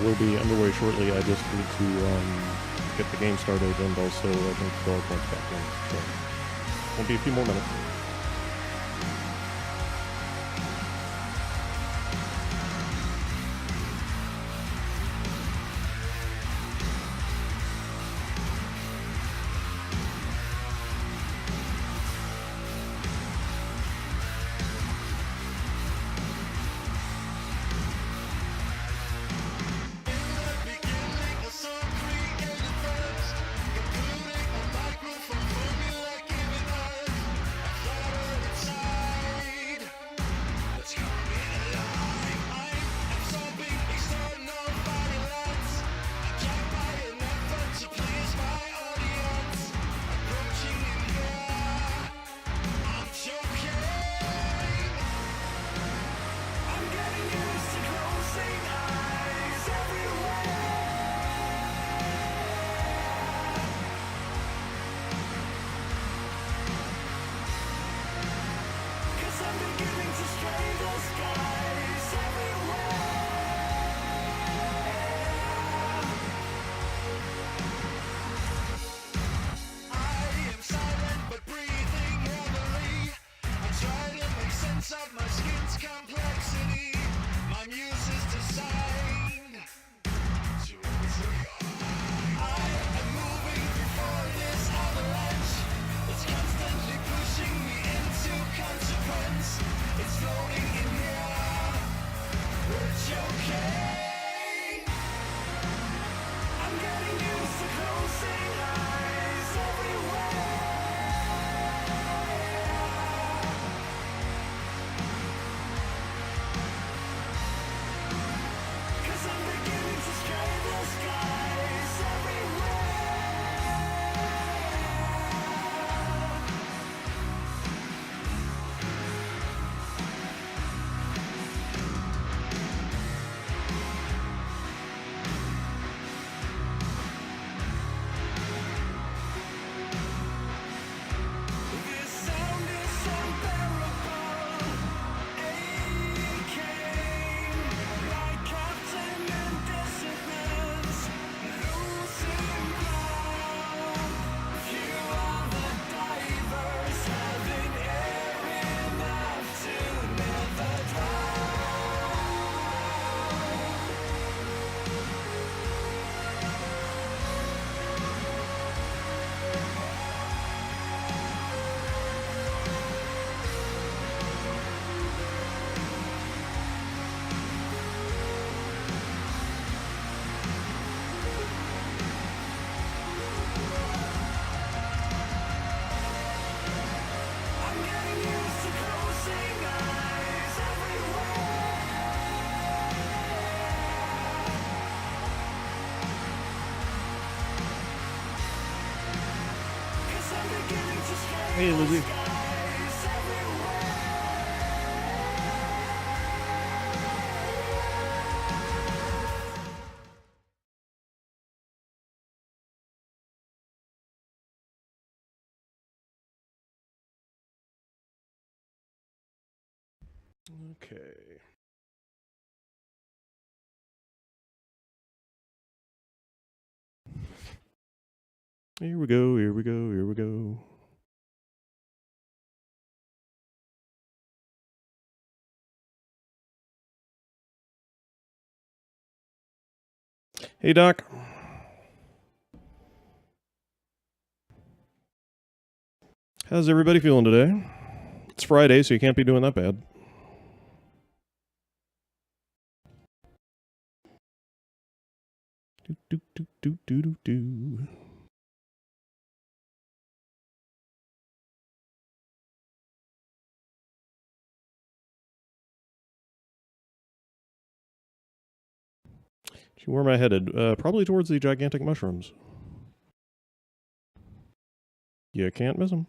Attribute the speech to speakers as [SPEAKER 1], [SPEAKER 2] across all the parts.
[SPEAKER 1] will be underway shortly. I just need to get the game started and also I think throw our points back in. So won't be a few more minutes.
[SPEAKER 2] Of my skin's complexity, my muse is designed to I am moving before this avalanche. It's constantly pushing me into consequence. It's floating in here. We're choking. I'm getting used to closing eyes everywhere.
[SPEAKER 1] Hey, Lizzie. Okay. Here we go, here we go, here we go. Hey, Doc. How's everybody feeling today? It's Friday, so you can't be doing that bad. Do, do, do, do, do, do, do. Where am I headed? Probably towards the gigantic mushrooms. You can't miss them.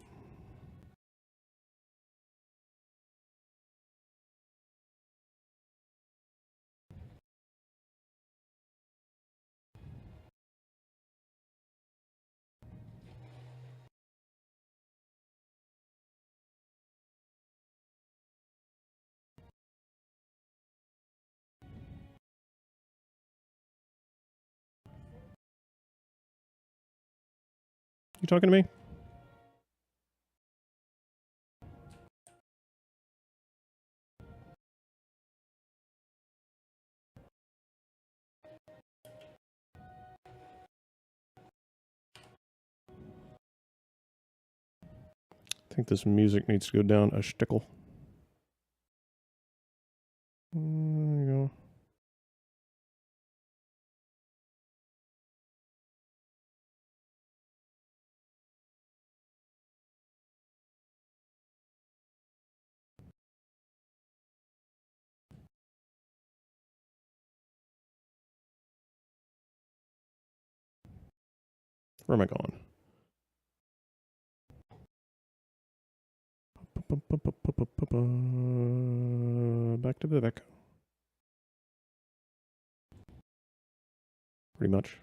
[SPEAKER 1] You talking to me? I think this music needs to go down a shtickle. There you go. Where am I going? Back to Vivek. Pretty much.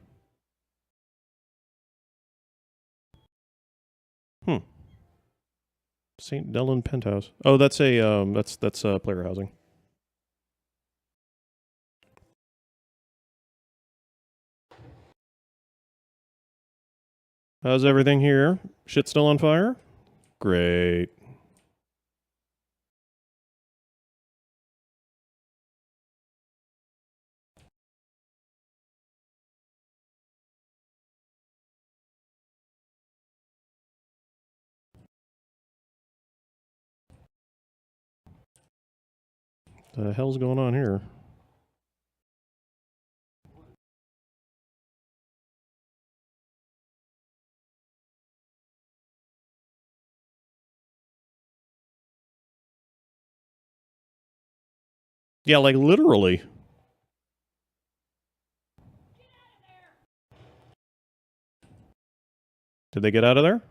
[SPEAKER 1] St. Dellen Penthouse. Oh, that's a that's player housing. How's everything here? Shit still on fire? Great. The hell's going on here? Yeah, like literally. Did they get out of there?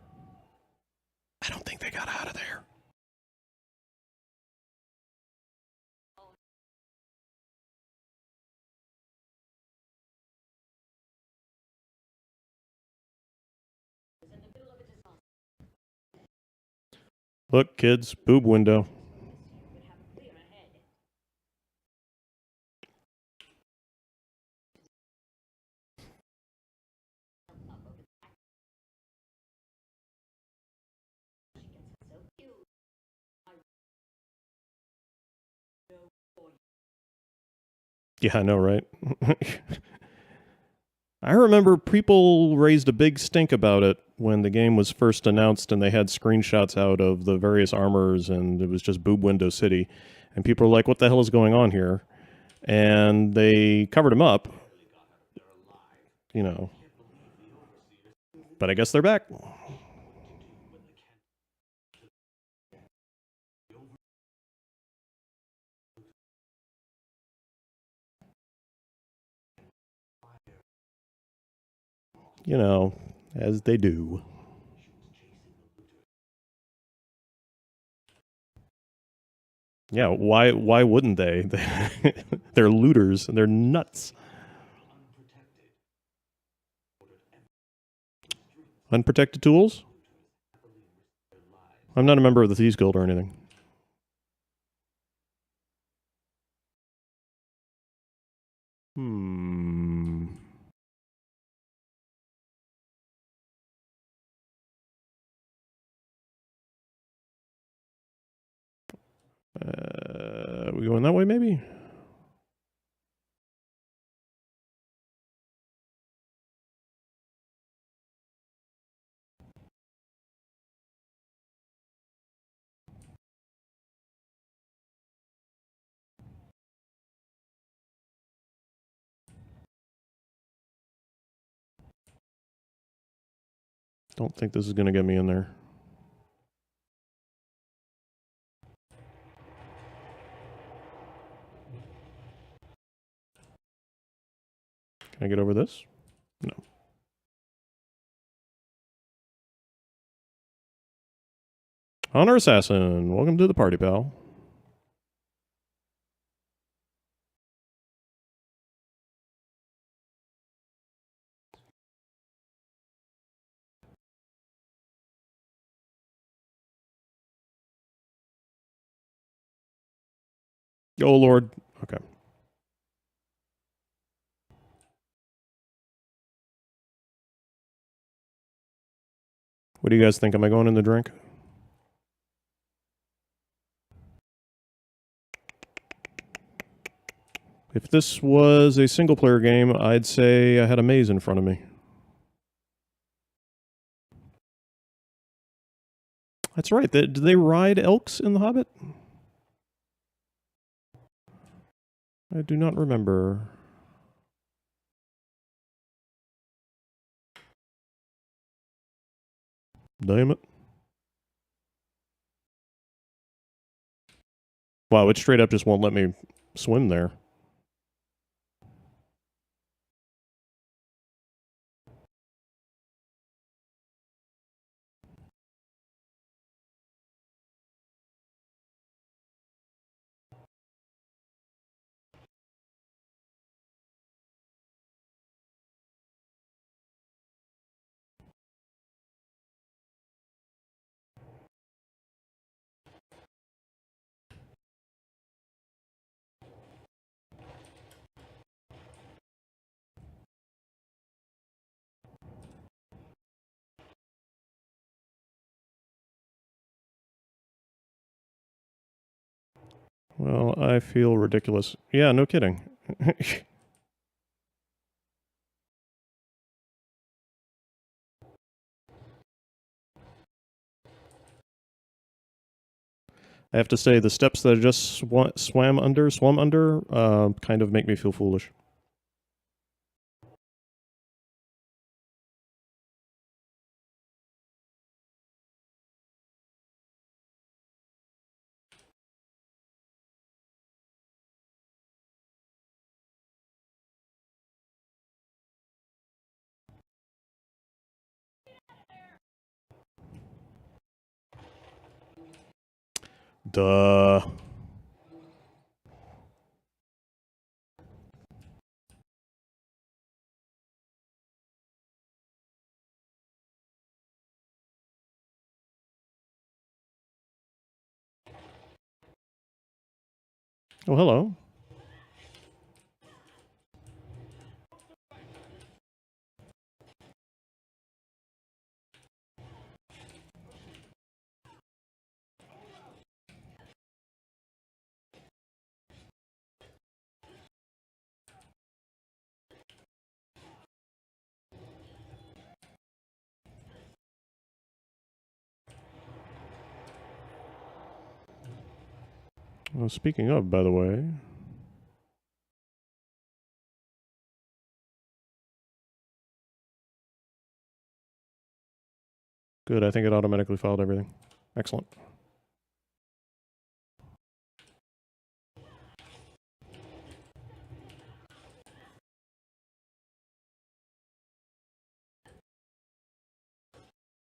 [SPEAKER 1] I don't think they got out of there. Look, kids, boob window. Yeah, I know, right? I remember people raised a big stink about it when the game was first announced and they had screenshots out of the various armors and it was just Boob Window City. And people were like, what the hell is going on here? And they covered them up, you know. But I guess they're back. You know, as they do. Yeah, why wouldn't they? They're looters and they're nuts. Unprotected tools? I'm not a member of the Thieves Guild or anything. We going that way, maybe? Don't think this is going to get me in there. Can I get over this? No. Honor Assassin, welcome to the party, pal. Oh, Lord. Okay. What do you guys think? Am I going in the drink? If this was a single-player game, I'd say I had a maze in front of me. That's right. Did they ride elks in The Hobbit? I do not remember. Damn it. Wow, it straight up just won't let me swim there. Well, I feel ridiculous. Yeah, no kidding. I have to say, the steps that I just swam under, kind of make me feel foolish. Duh. Oh, hello. Well, speaking of, by the way, good. I think it automatically filed everything. Excellent.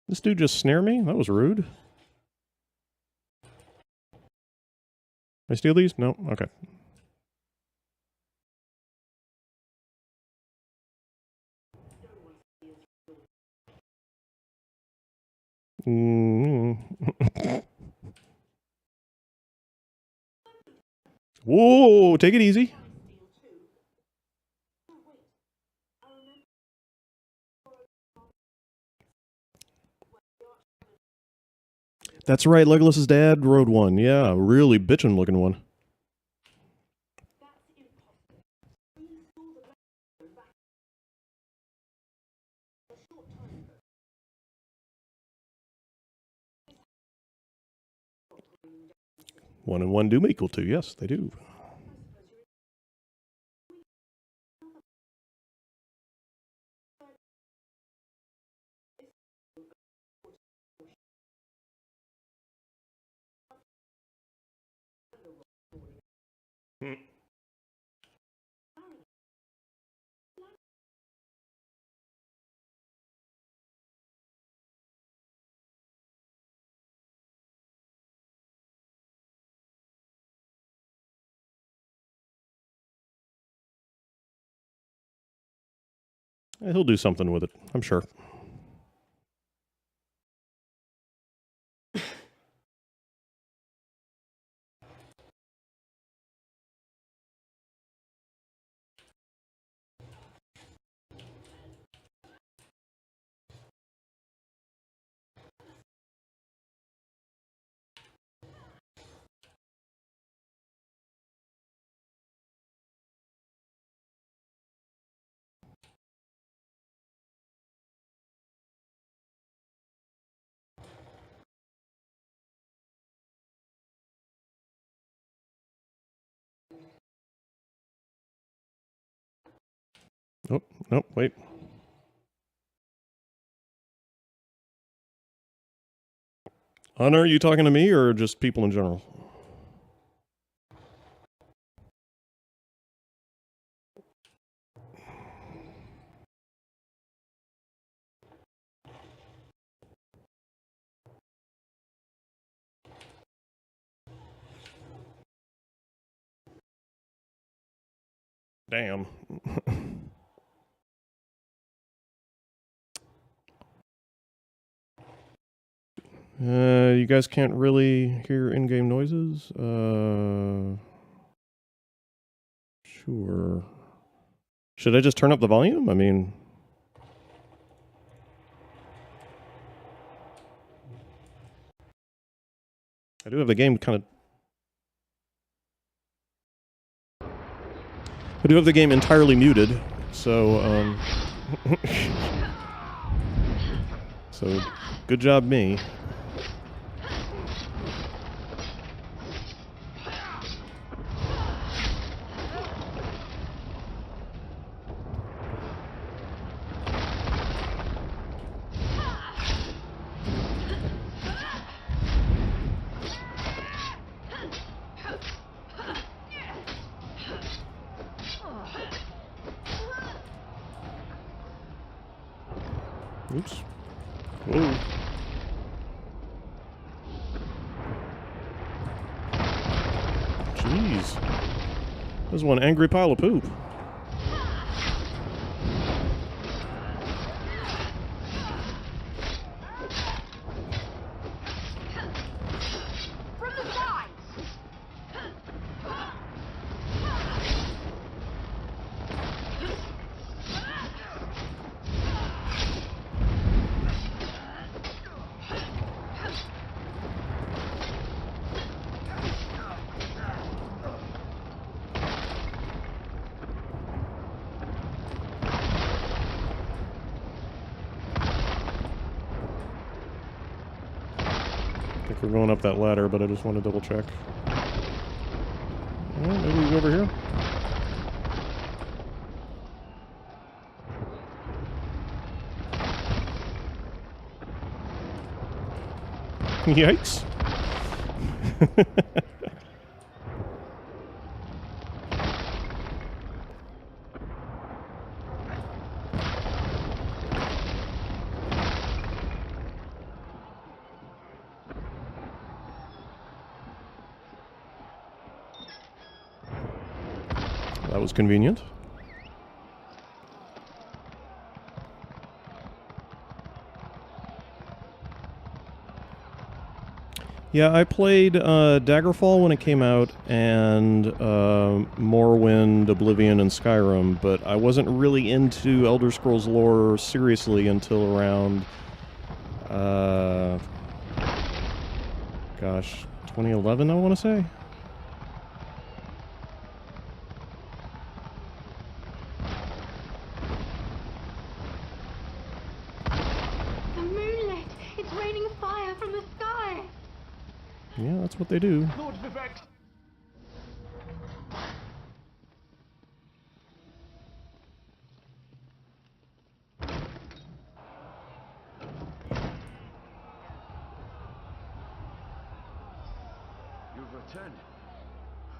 [SPEAKER 1] This dude just snare me? That was rude. I steal these? No? Okay. Whoa, take it easy. That's right, Legolas's dad rode one. Yeah, really bitchin' looking one. One and one do equal two. Yes, they do. He'll do something with it, I'm sure. Oh, no, wait. Hunter, are you talking to me or just people in general? Damn. You guys can't really hear in-game noises? Sure. Should I just turn up the volume? I mean... I do have the game kind of... I do have the game entirely muted, so, so, good job me. Oops. Whoa. Jeez. There's one angry pile of poop.
[SPEAKER 3] From the sides!
[SPEAKER 1] I think we're going up that ladder, but I just want to double check. Well, maybe we go over here. Yikes. That was convenient. Yeah, I played Daggerfall when it came out, and Morrowind, Oblivion, and Skyrim, but I wasn't really into Elder Scrolls lore seriously until around, gosh, 2011, I want to say?
[SPEAKER 3] The moonlit! It's raining fire from the sky!
[SPEAKER 1] Yeah, that's what they do.
[SPEAKER 2] Lord Vivek!
[SPEAKER 4] You've returned.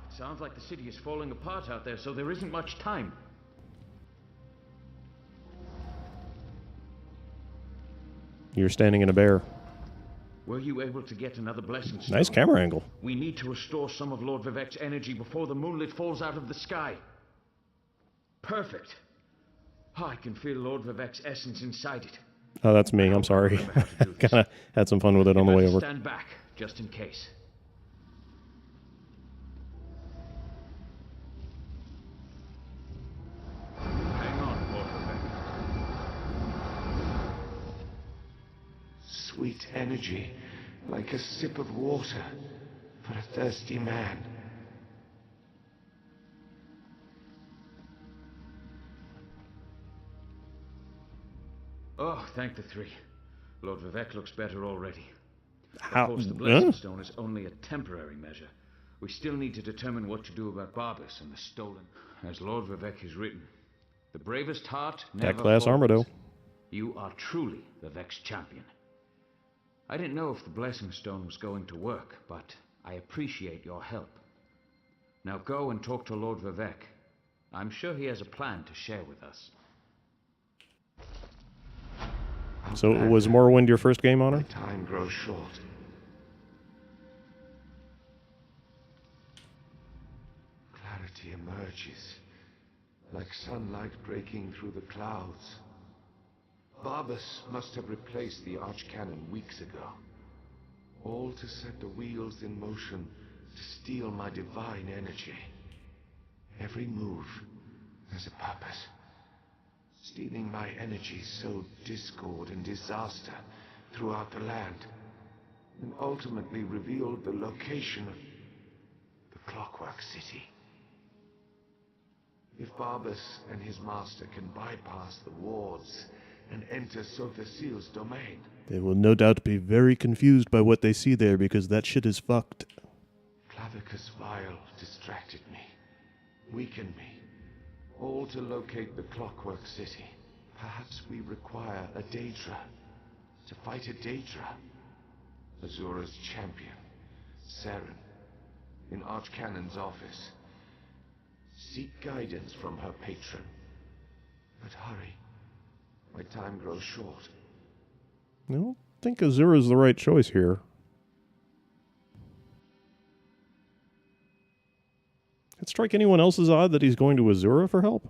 [SPEAKER 4] Sounds like the city is falling apart out there, so there isn't much time.
[SPEAKER 1] You're standing in a bear.
[SPEAKER 4] Were you able to get another blessing stone?
[SPEAKER 1] Nice camera angle.
[SPEAKER 4] We need to restore some of Lord Vivek's energy before the moonlit falls out of the sky. Perfect. Oh, I can feel Lord Vivek's essence inside it.
[SPEAKER 1] Oh, that's me. I'm sorry.
[SPEAKER 4] remember how to do this.
[SPEAKER 1] Kind of had some fun with it on the way over.
[SPEAKER 4] Stand back, just in case. Hang on, Lord Vivek.
[SPEAKER 2] Sweet energy, like a sip of water for a thirsty man.
[SPEAKER 4] Oh, thank the three. Lord Vivek looks better already.
[SPEAKER 1] How?
[SPEAKER 4] Of course, the Blessing Stone is only a temporary measure. We still need to determine what to do about Barbas and the stolen. As Lord Vivek has written, The bravest heart
[SPEAKER 1] That
[SPEAKER 4] never
[SPEAKER 1] class armor, though.
[SPEAKER 4] falters. You are truly the Vex champion. I didn't know if the Blessing Stone was going to work, but I appreciate your help. Now go and talk to Lord Vivec. I'm sure he has a plan to share with us.
[SPEAKER 1] So was Morrowind your first game, Honor?
[SPEAKER 2] My time grows short. Clarity emerges, like sunlight breaking through the clouds. Barbas must have replaced the Archcanon weeks ago. All to set the wheels in motion to steal my divine energy. Every move has a purpose. Stealing my energy sowed discord and disaster throughout the land, and ultimately revealed the location of the Clockwork City. If Barbas and his master can bypass the wards and enter Sotha Seal's domain,
[SPEAKER 1] They will no doubt be very confused by what they see there because that shit is fucked.
[SPEAKER 2] Clavicus Vile distracted me, weakened me, all to locate the Clockwork City. Perhaps we require a Daedra. To fight a Daedra. Azura's champion, Saren, in Archcanon's office. Seek guidance from her patron. But hurry. My time grows short.
[SPEAKER 1] I don't think Azura's the right choice here. It strike anyone else as odd that he's going to Azura for help?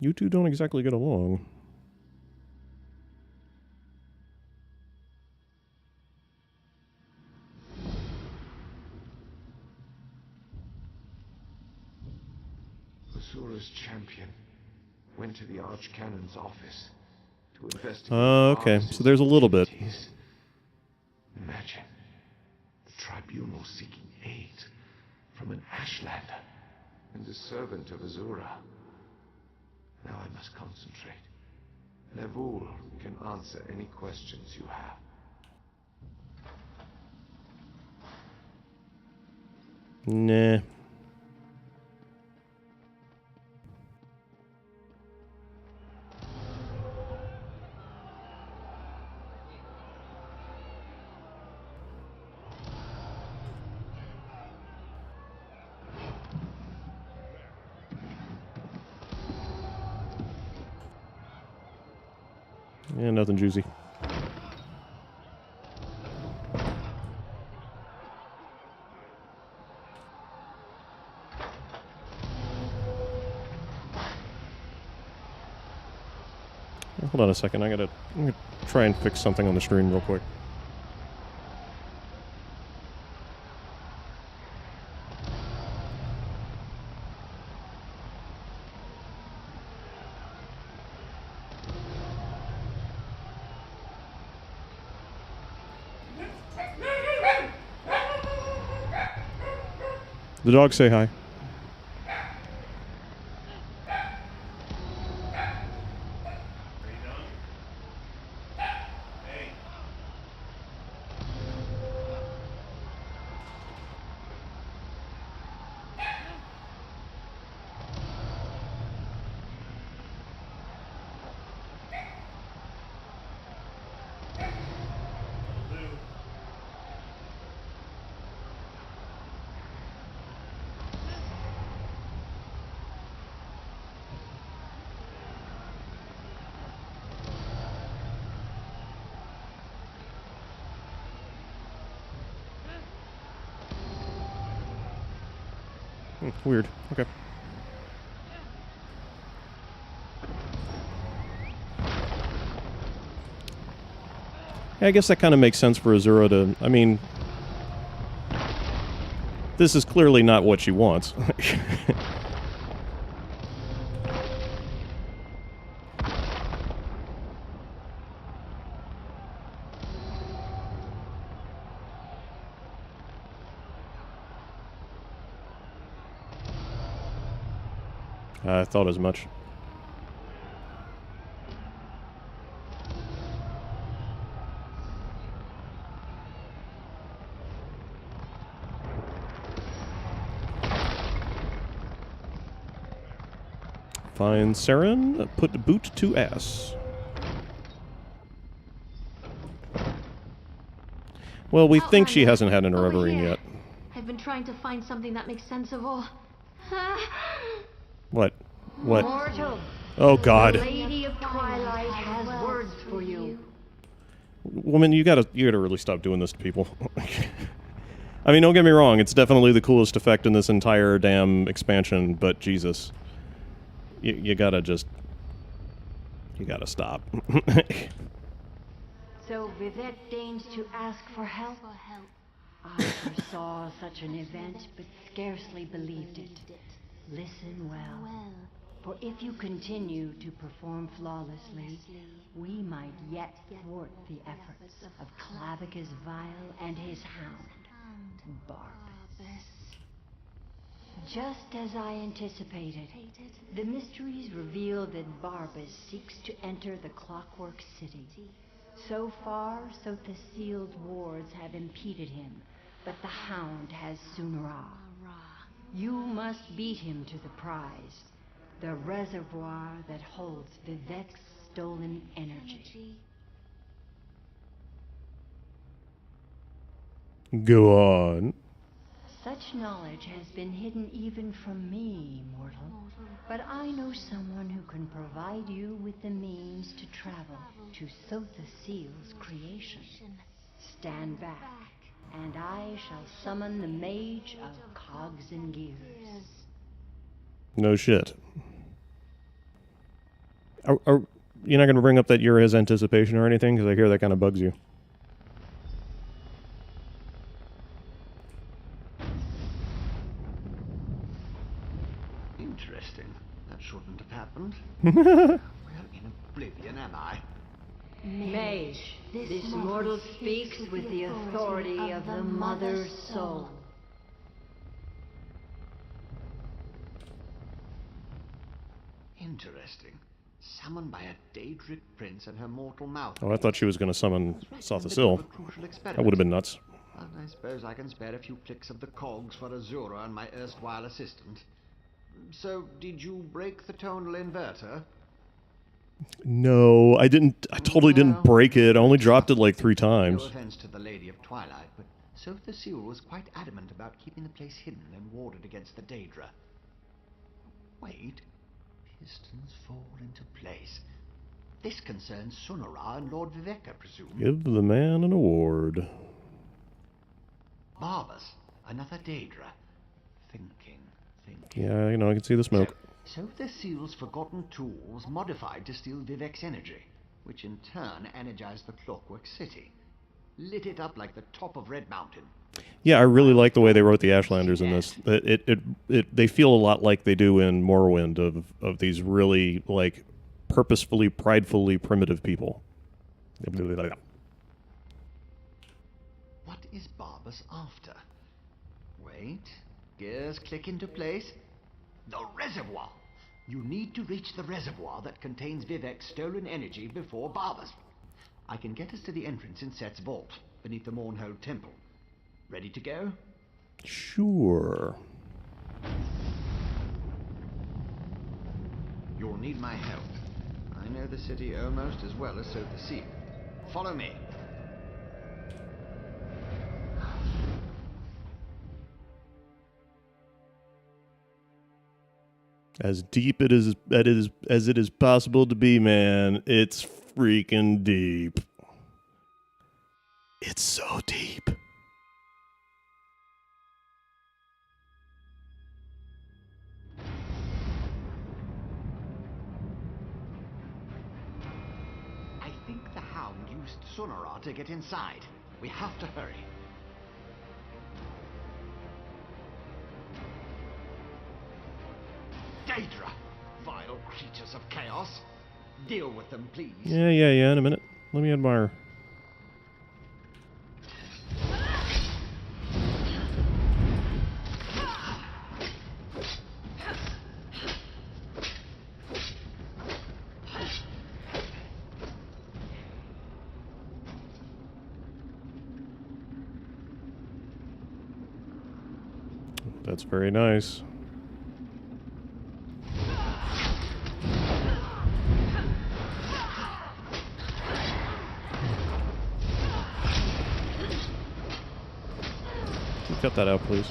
[SPEAKER 1] You two don't exactly get along.
[SPEAKER 2] Azura's champion went to the Archcanon's office to investigate.
[SPEAKER 1] Okay, so there's a little bit.
[SPEAKER 2] activities. Imagine the tribunal seeking aid from an Ashlander and a servant of Azura. Now I must concentrate. Ner'vul can answer any questions you have.
[SPEAKER 1] Nah. Yeah, nothing juicy. Hold on a second. I'm gonna try and fix something on the stream real quick. The dogs say hi. Weird. Okay. Yeah, I guess that kind of makes sense for Azura to... I mean... This is clearly not what she wants. I thought as much. Find Saren, put boot to ass. Well, we think she hasn't had an
[SPEAKER 3] Over
[SPEAKER 1] Reverine
[SPEAKER 3] here.
[SPEAKER 1] yet.
[SPEAKER 3] I've been trying to find something that makes sense of all.
[SPEAKER 1] What? What?
[SPEAKER 5] Mortal,
[SPEAKER 1] Oh, God.
[SPEAKER 5] Lady of Twilight has words for you.
[SPEAKER 1] Woman, you gotta really stop doing this to people. I mean, don't get me wrong, it's definitely the coolest effect in this entire damn expansion, but Jesus. You gotta just... You gotta stop.
[SPEAKER 5] So Vivek deigns to ask for help? I foresaw such an event, but scarcely believed it. Listen well, for if you continue to perform flawlessly, we might yet thwart the efforts of Clavicus Vile and his hound, Barbas. Just as I anticipated, the mysteries reveal that Barbas seeks to enter the Clockwork City. So far, Sotha Seal's wards have impeded him, but the Hound has Sunra. You must beat him to the prize, the reservoir that holds Vivek's stolen energy.
[SPEAKER 1] Go on.
[SPEAKER 5] Such knowledge has been hidden even from me, mortal. But I know someone who can provide you with the means to travel to Sotha Seal's creation. Stand back, and I shall summon the Mage of Cogs and Gears.
[SPEAKER 1] No shit. You're not gonna bring up that you're his anticipation or anything? Because I hear that kind of bugs you.
[SPEAKER 6] Interesting. That shouldn't have happened. Well, in oblivion, am I?
[SPEAKER 5] Mage, this mortal speaks with the authority of the Mother Soul.
[SPEAKER 6] Interesting. Summoned by a Daedric prince and her mortal mouth.
[SPEAKER 1] Oh, I thought she was gonna summon Sotha Sil. That would have been nuts.
[SPEAKER 6] But I suppose I can spare a few clicks of the cogs for Azura and my erstwhile assistant. So, did you break the tonal inverter?
[SPEAKER 1] No, I didn't. I totally didn't break it. I only dropped it like 3 times.
[SPEAKER 6] No offense to the Lady of Twilight, but Sotha Seal was quite adamant about keeping the place hidden and warded against the Daedra. Wait. Pistons fall into place. This concerns Sunara and Lord Vivek, I presume.
[SPEAKER 1] Give the man an award.
[SPEAKER 6] Barbas, another Daedra. Thinking.
[SPEAKER 1] Yeah, you know, I can see the smoke.
[SPEAKER 6] So the Seal's forgotten tools modified to steal Vivek's energy, which in turn energized the Clockwork City. Lit it up like the top of Red Mountain.
[SPEAKER 1] Yeah, I really like the way they wrote the Ashlanders in this. They feel a lot like they do in Morrowind of these really, like, purposefully, pridefully primitive people.
[SPEAKER 6] What is Barbas after? Wait. Gears click into place. The reservoir! You need to reach the reservoir that contains Vivek's stolen energy before Barbas. I can get us to the entrance in Set's vault, beneath the Mournhold Temple. Ready to go?
[SPEAKER 1] Sure.
[SPEAKER 6] You'll need my help. I know the city almost as well as Sotha Seal. Follow me.
[SPEAKER 1] As deep as it is possible to be, man. It's freaking deep. It's so deep.
[SPEAKER 6] I think the Hound used Sunara to get inside. We have to hurry. Daedra! Vile creatures of chaos. Deal with them, please.
[SPEAKER 1] Yeah, in a minute. Let me admire. That's very nice. cut that out, please.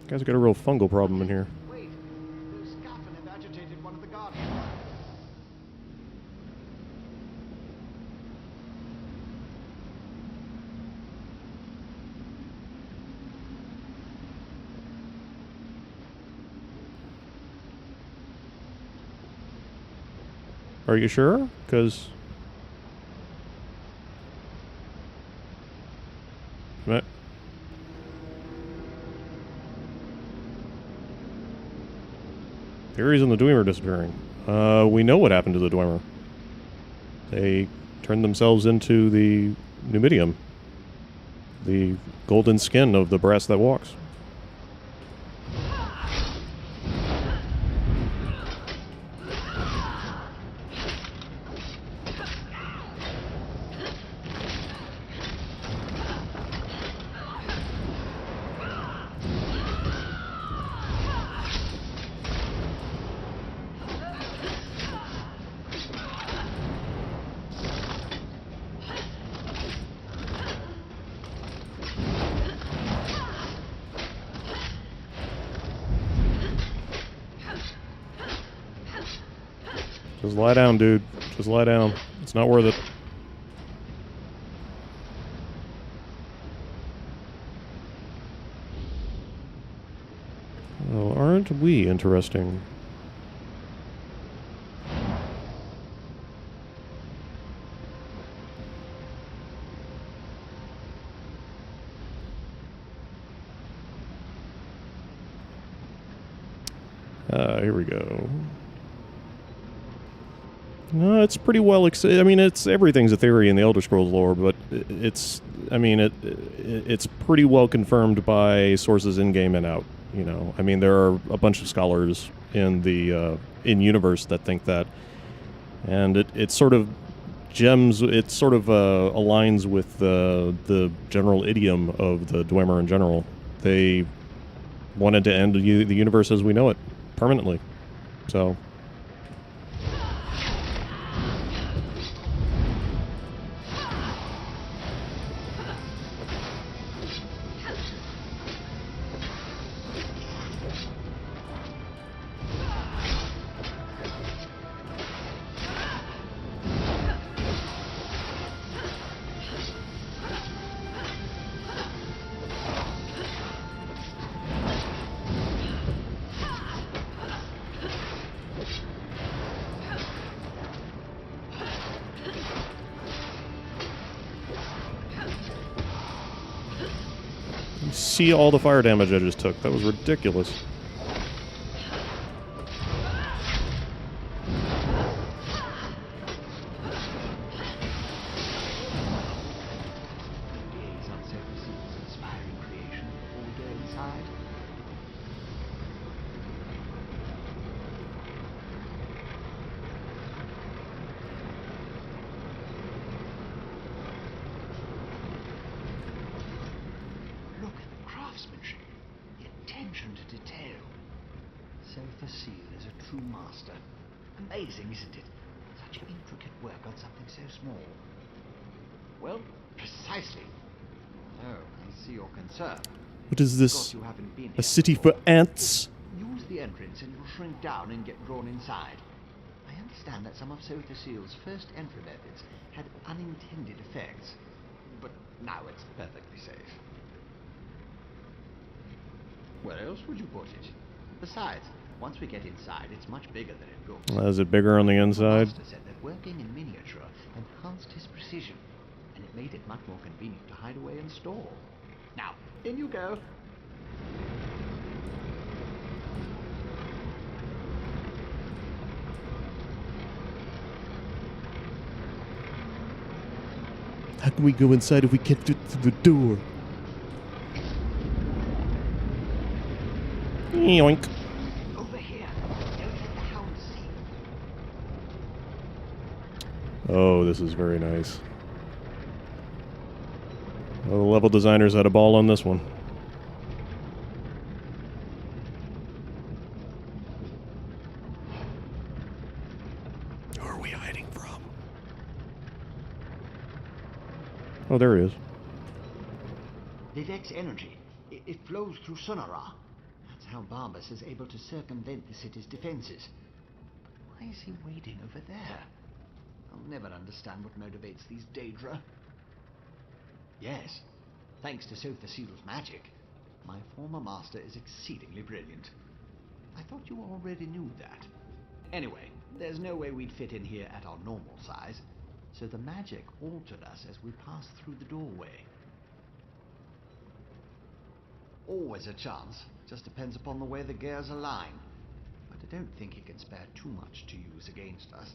[SPEAKER 1] Guys got a real fungal problem in here.
[SPEAKER 6] Wait, those Scaffin have agitated one of the guardians.
[SPEAKER 1] Are you sure? Because... Theories on the Dwemer disappearing. We know what happened to the Dwemer. They turned themselves into the Numidium. The golden skin of the brass that walks. Just lie down, dude. Just lie down. It's not worth it. Well, aren't we interesting? Here we go. No, it's pretty well. I mean, everything's a theory in the Elder Scrolls lore, but it's pretty well confirmed by sources in game and out. You know, I mean, there are a bunch of scholars in the in universe that think that, and it sort of aligns with the general idiom of the Dwemer in general. They wanted to end the universe as we know it permanently, so. See all the fire damage I just took. That was ridiculous.
[SPEAKER 6] Gaze on Sephiroth's inspiring creation before we go inside. Look at the craftsmanship, the attention to detail. Sophasil is a true master. Amazing, isn't it? Such intricate work on something so small. Well, precisely. Oh, I see your concern.
[SPEAKER 1] What is
[SPEAKER 6] Of
[SPEAKER 1] this?
[SPEAKER 6] course you haven't been
[SPEAKER 1] A
[SPEAKER 6] here
[SPEAKER 1] city
[SPEAKER 6] before.
[SPEAKER 1] for ants?
[SPEAKER 6] Use the entrance and you'll shrink down and get drawn inside. I understand that some of Sophasil's first entry methods had unintended effects, but now it's perfectly safe. Where else would you put it? Besides, once we get inside, it's much bigger than it looks.
[SPEAKER 1] Is it bigger on the
[SPEAKER 6] The
[SPEAKER 1] inside?
[SPEAKER 6] master said that working in miniature enhanced his precision, and it made it much more convenient to hide away and store. Now, in you go.
[SPEAKER 1] How can we go inside if we can't fit through the door? Yoink.
[SPEAKER 6] Over here. Don't let the hounds see.
[SPEAKER 1] Oh, this is very nice. Well, the level designers had a ball on this one. Who are we hiding from? Oh, there he is.
[SPEAKER 6] Vivek's energy. It flows through Sonara. That's how Barbas is able to circumvent the city's defenses. Why is he waiting over there? I'll never understand what motivates these Daedra. Yes, thanks to Sothasil's magic, my former master is exceedingly brilliant. I thought you already knew that. Anyway, there's no way we'd fit in here at our normal size, so the magic altered us as we passed through the doorway. Always a chance, just depends upon the way the gears align. But I don't think he can spare too much to use against us.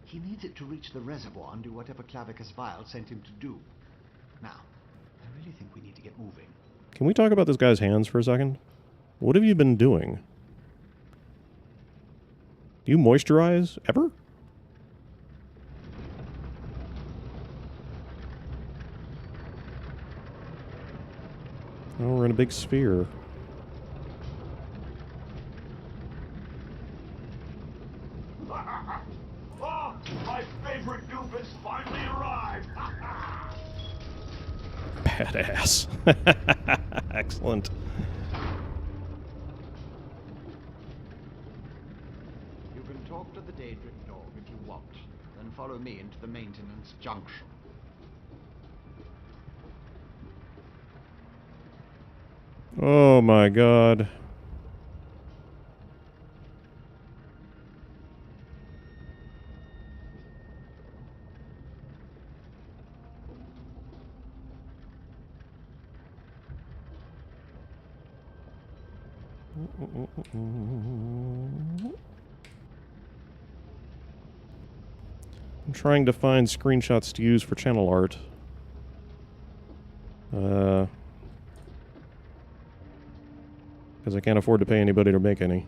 [SPEAKER 6] He needs it to reach the reservoir and do whatever Clavicus Vile sent him to do. Now, I really think we need to get moving.
[SPEAKER 1] Can we talk about this guy's hands for a second? What have you been doing? Do you moisturize ever? Oh, we're in a big sphere.
[SPEAKER 2] Oh, my favorite goof has finally arrived!
[SPEAKER 1] Badass. Excellent.
[SPEAKER 6] You can talk to the Daedric dog if you want, then follow me into the maintenance junction.
[SPEAKER 1] Oh my god. I'm trying to find screenshots to use for channel art. Because I can't afford to pay anybody to make any.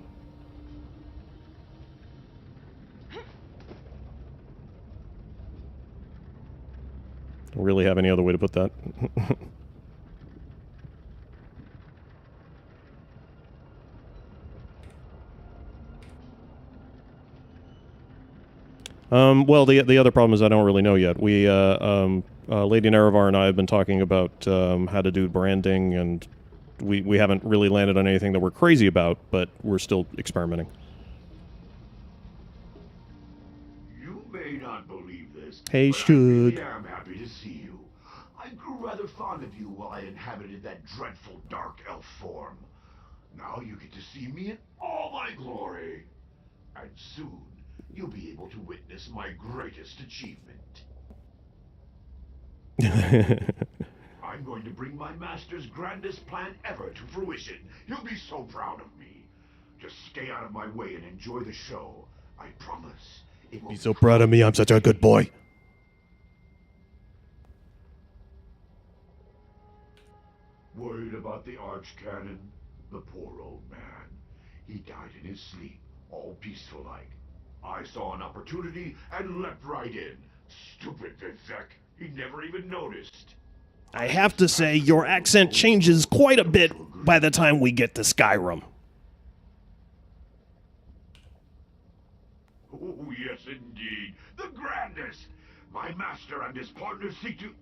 [SPEAKER 1] Don't really have any other way to put that. Well, the other problem is I don't really know yet. Lady Nerevar and I have been talking about how to do branding, and we haven't really landed on anything that we're crazy about, but we're still experimenting.
[SPEAKER 2] You may not believe this,
[SPEAKER 1] Hey,
[SPEAKER 2] but
[SPEAKER 1] Shug.
[SPEAKER 2] I really am happy to see you. I grew rather fond of you while I inhabited that dreadful dark elf form. Now you get to see me in all my glory. And soon, you'll be able to witness my greatest achievement. I'm going to bring my master's grandest plan ever to fruition. He'll be so proud of me. Just stay out of my way and enjoy the show. I promise. It will
[SPEAKER 1] He's so proud of me. I'm such a good boy.
[SPEAKER 2] Worried about the Archcanon? The poor old man. He died in his sleep, all peaceful-like. I saw an opportunity and leapt right in. Stupid Vivek. He never even noticed.
[SPEAKER 1] I have to say, your accent changes quite a bit by the time we get to Skyrim.
[SPEAKER 2] Oh, yes, indeed. The grandest. My master and his partners seek to...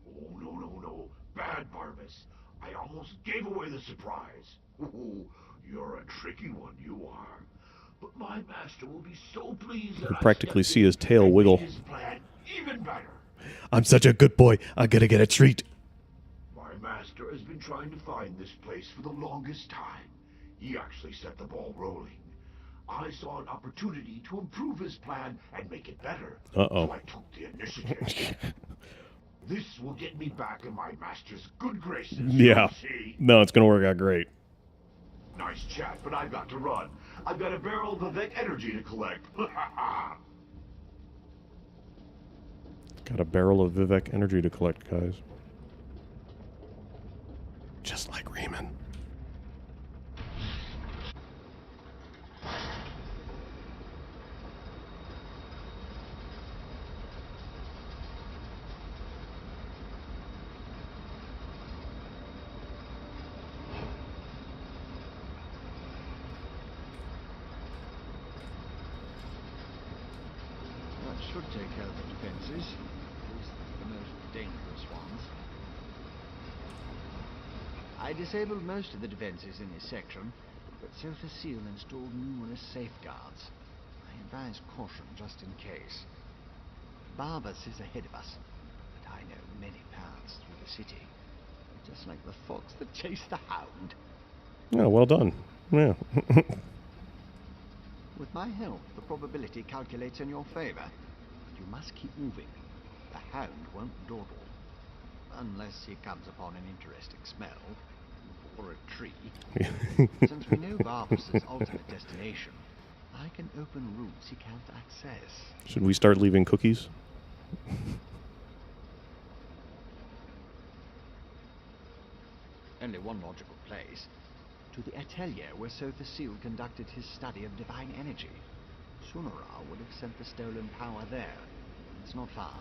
[SPEAKER 2] Oh, no. Bad, Barbas. I almost gave away the surprise. Oh, you're a tricky one, you are. But my master will be so pleased that
[SPEAKER 1] You practically see his tail
[SPEAKER 2] I made
[SPEAKER 1] wiggle.
[SPEAKER 2] his plan even better.
[SPEAKER 1] I'm such a good boy. I gotta get a treat.
[SPEAKER 2] My master has been trying to find this place for the longest time. He actually set the ball rolling. I saw an opportunity to improve his plan and make it better.
[SPEAKER 1] Uh-oh.
[SPEAKER 2] So I took the initiative. This will get me back in my master's good graces.
[SPEAKER 1] Yeah.
[SPEAKER 2] you'll see.
[SPEAKER 1] No, it's gonna work out great.
[SPEAKER 2] Nice chat, but I've got to run. I've got a barrel of Vivek energy to collect.
[SPEAKER 1] Got a barrel of Vivek energy to collect, guys. Just like Riemann.
[SPEAKER 6] take care of the defenses, at least the most dangerous ones. I disabled most of the defenses in this section, but Sotha Sil installed numerous safeguards. I advise caution just in case. Barbas is ahead of us, but I know many paths through the city, just like the fox that chased the hound.
[SPEAKER 1] Oh, well done. Yeah.
[SPEAKER 6] With my help, the probability calculates in your favor. But you must keep moving. The hound won't dawdle. Unless he comes upon an interesting smell. Or a tree. Since we know Barbas's ultimate destination, I can open routes he can't access.
[SPEAKER 1] Should we start leaving cookies?
[SPEAKER 6] Only one logical place. To the atelier where Sotha Sil conducted his study of divine energy. Sunara would have sent the stolen power there. It's not far.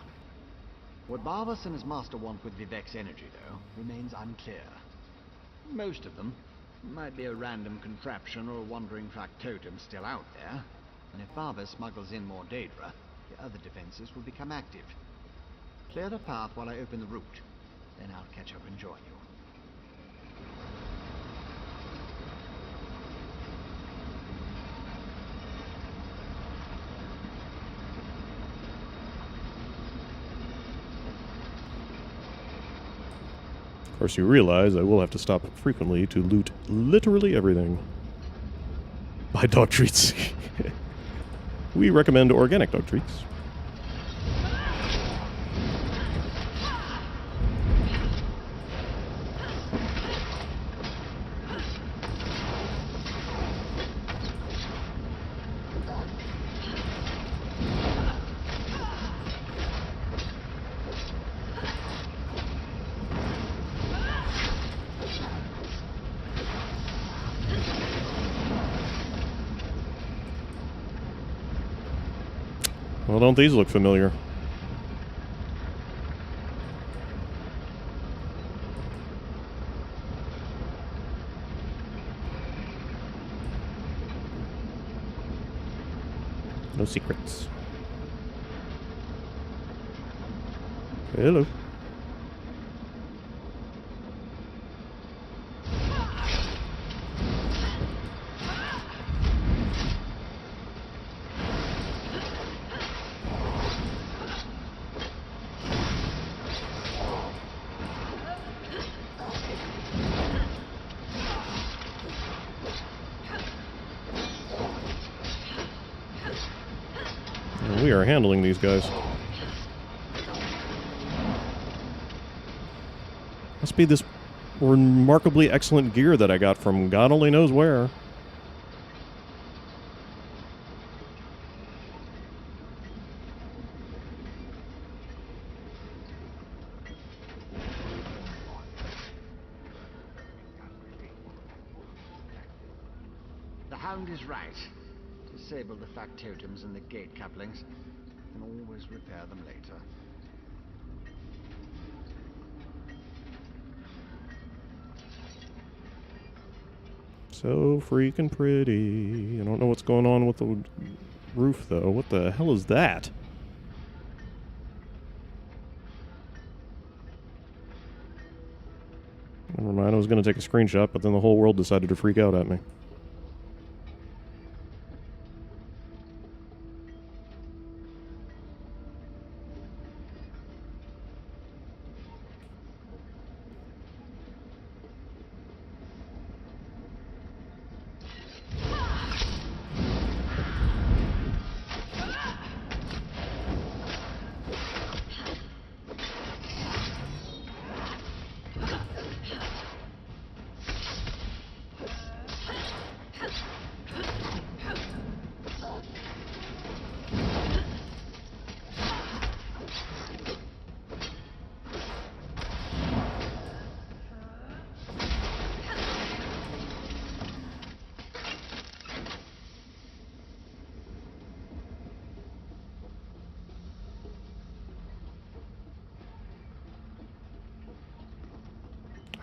[SPEAKER 6] What Barbas and his master want with Vivek's energy, though, remains unclear. Most of them might be a random contraption or a wandering factotum still out there. And if Barbas smuggles in more Daedra, the other defenses will become active. Clear the path while I open the route. Then I'll catch up and join you.
[SPEAKER 1] Of course, you realize I will have to stop frequently to loot literally everything. Buy dog treats. We recommend organic dog treats. Well, don't these look familiar? No secrets. Hello. We are handling these guys. Must be this remarkably excellent gear that I got from God only knows where.
[SPEAKER 6] The Hound is right. Disable the factotums and the gate couplings. Can always repair them later.
[SPEAKER 1] So freaking pretty. I don't know what's going on with the roof, though. What the hell is that? Never mind, I was going to take a screenshot, but then the whole world decided to freak out at me.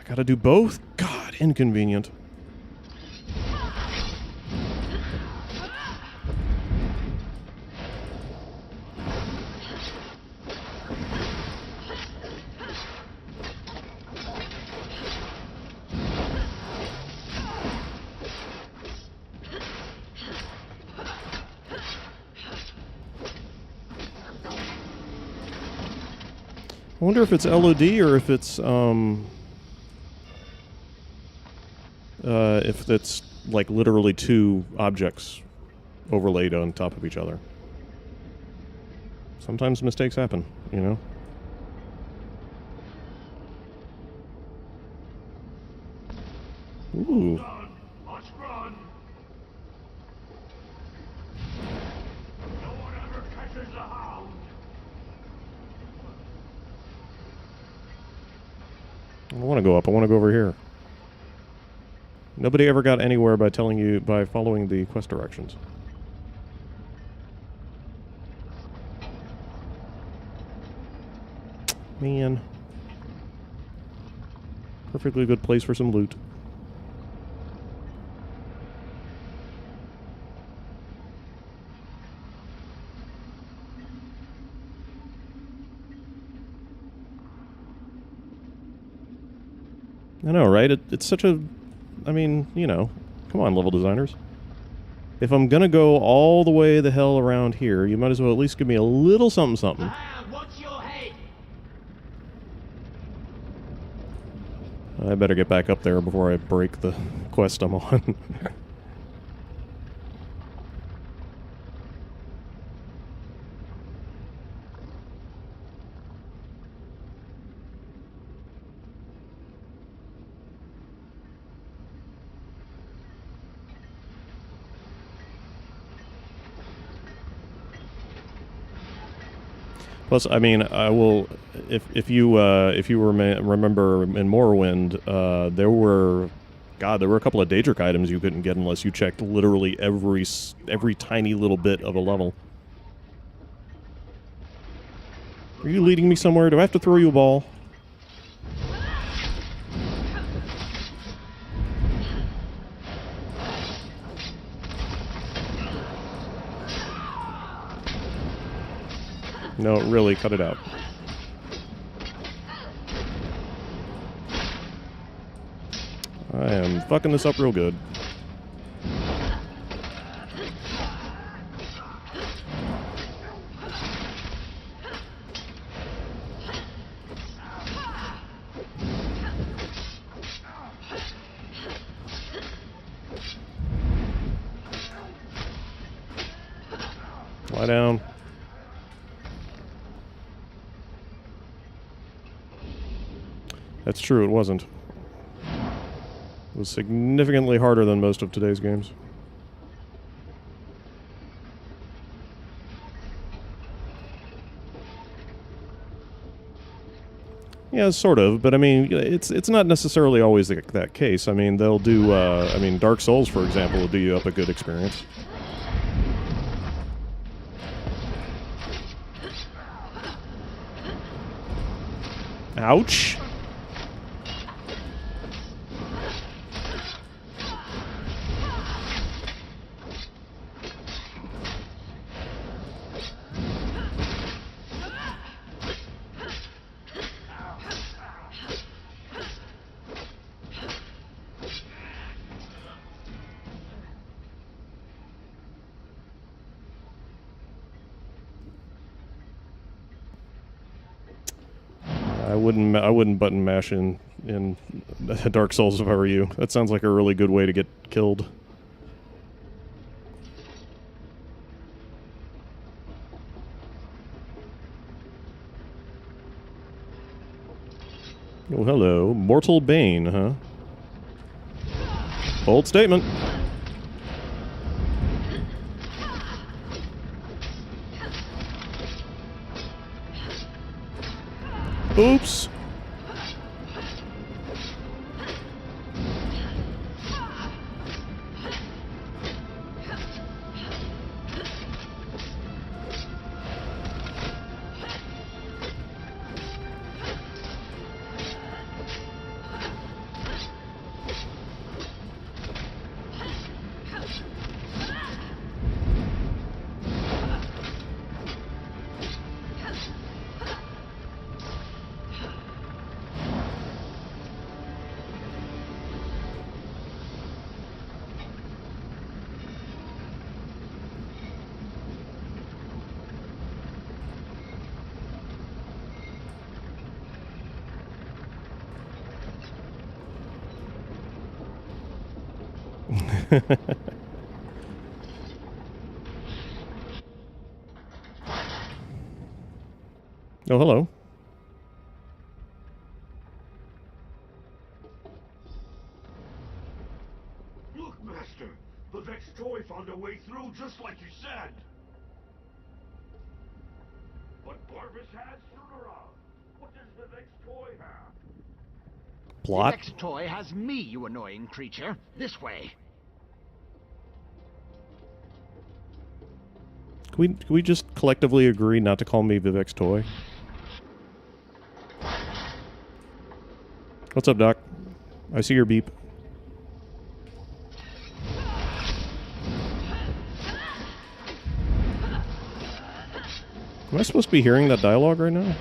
[SPEAKER 1] Gotta do both? God, inconvenient. I wonder if it's LOD or if it's like literally two objects overlaid on top of each other. Sometimes mistakes happen, you know? Ooh.
[SPEAKER 2] Let's run! No one ever catches the hound!
[SPEAKER 1] I don't want to go up. I want to go over here. Nobody ever got anywhere by following the quest directions. Man. Perfectly good place for some loot. I know, right? It's such a... I mean, you know, come on, level designers. If I'm gonna go all the way the hell around here, you might as well at least give me a little something something.
[SPEAKER 6] What's your head?
[SPEAKER 1] I better get back up there before I break the quest I'm on. Plus, I mean, I will. If you remember in Morrowind, there were a couple of Daedric items you couldn't get unless you checked literally every tiny little bit of a level. Are you leading me somewhere? Do I have to throw you a ball? No, really, cut it out. I am fucking this up real good. Lie down. That's true, it wasn't. It was significantly harder than most of today's games. Yeah, sort of, but I mean, it's not necessarily always that case. I mean, they'll do, I mean, Dark Souls, for example, will do you up a good experience. Ouch! I wouldn't button mash in Dark Souls if I were you. That sounds like a really good way to get killed. Oh, hello. Mortal Bane, huh? Bold statement. Oops. Oh, hello.
[SPEAKER 2] Look, Master! The Vex toy found a way through just like you said! But Barbas has Sunara! What does the Vex toy have?
[SPEAKER 1] Plot.
[SPEAKER 6] The Vex toy has me, you annoying creature. This way.
[SPEAKER 1] Can we just collectively agree not to call me Vivek's toy? What's up, Doc? I see your beep. Am I supposed to be hearing that dialogue right now?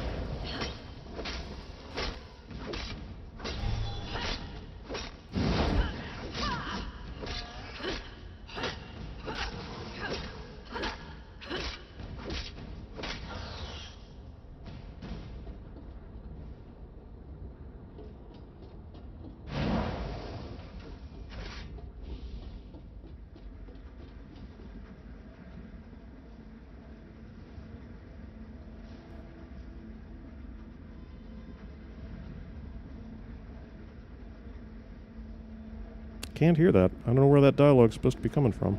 [SPEAKER 1] Can't hear that. I don't know where that dialogue's supposed to be coming from.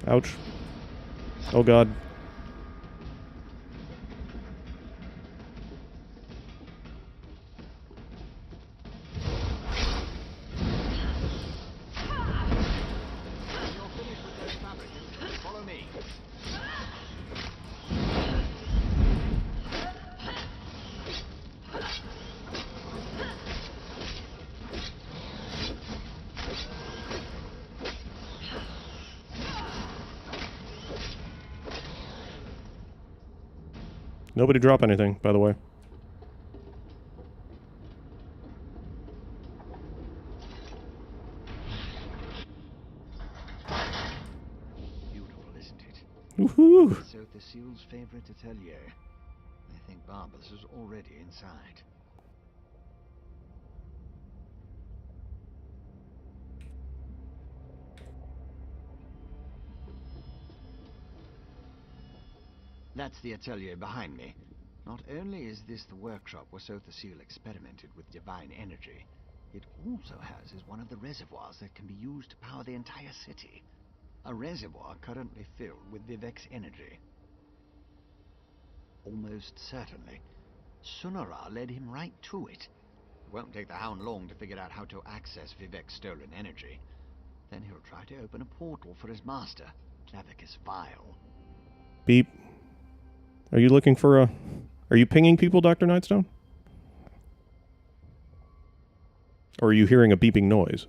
[SPEAKER 1] Ouch. Oh god.
[SPEAKER 6] You're finished with those fabricants. Follow me.
[SPEAKER 1] Nobody drop anything, by the way.
[SPEAKER 6] Beautiful, isn't it?
[SPEAKER 1] Woohoo!
[SPEAKER 6] So the Seal's favorite atelier. I think Barbas is already inside. That's the atelier behind me. Not only is this the workshop where Sotha Seal experimented with divine energy, it also houses one of the reservoirs that can be used to power the entire city. A reservoir currently filled with Vivek's energy. Almost certainly, Sunara led him right to it. It won't take the Hound long to figure out how to access Vivek's stolen energy. Then he'll try to open a portal for his master, Clavicus Vile.
[SPEAKER 1] Beep. Are you looking for a... Are you pinging people, Dr. Nightstone? Or are you hearing a beeping noise?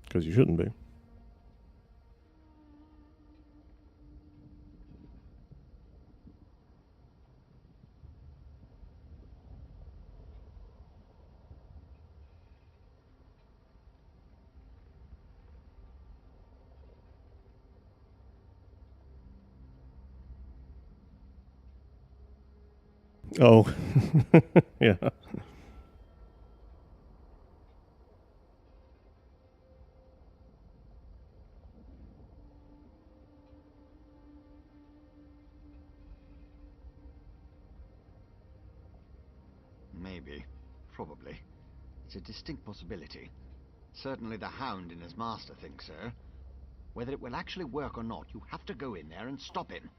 [SPEAKER 1] Because you shouldn't be. Oh. Yeah.
[SPEAKER 6] Maybe. Probably. It's a distinct possibility. Certainly the Hound and his master think so. Whether it will actually work or not, you have to go in there and stop him.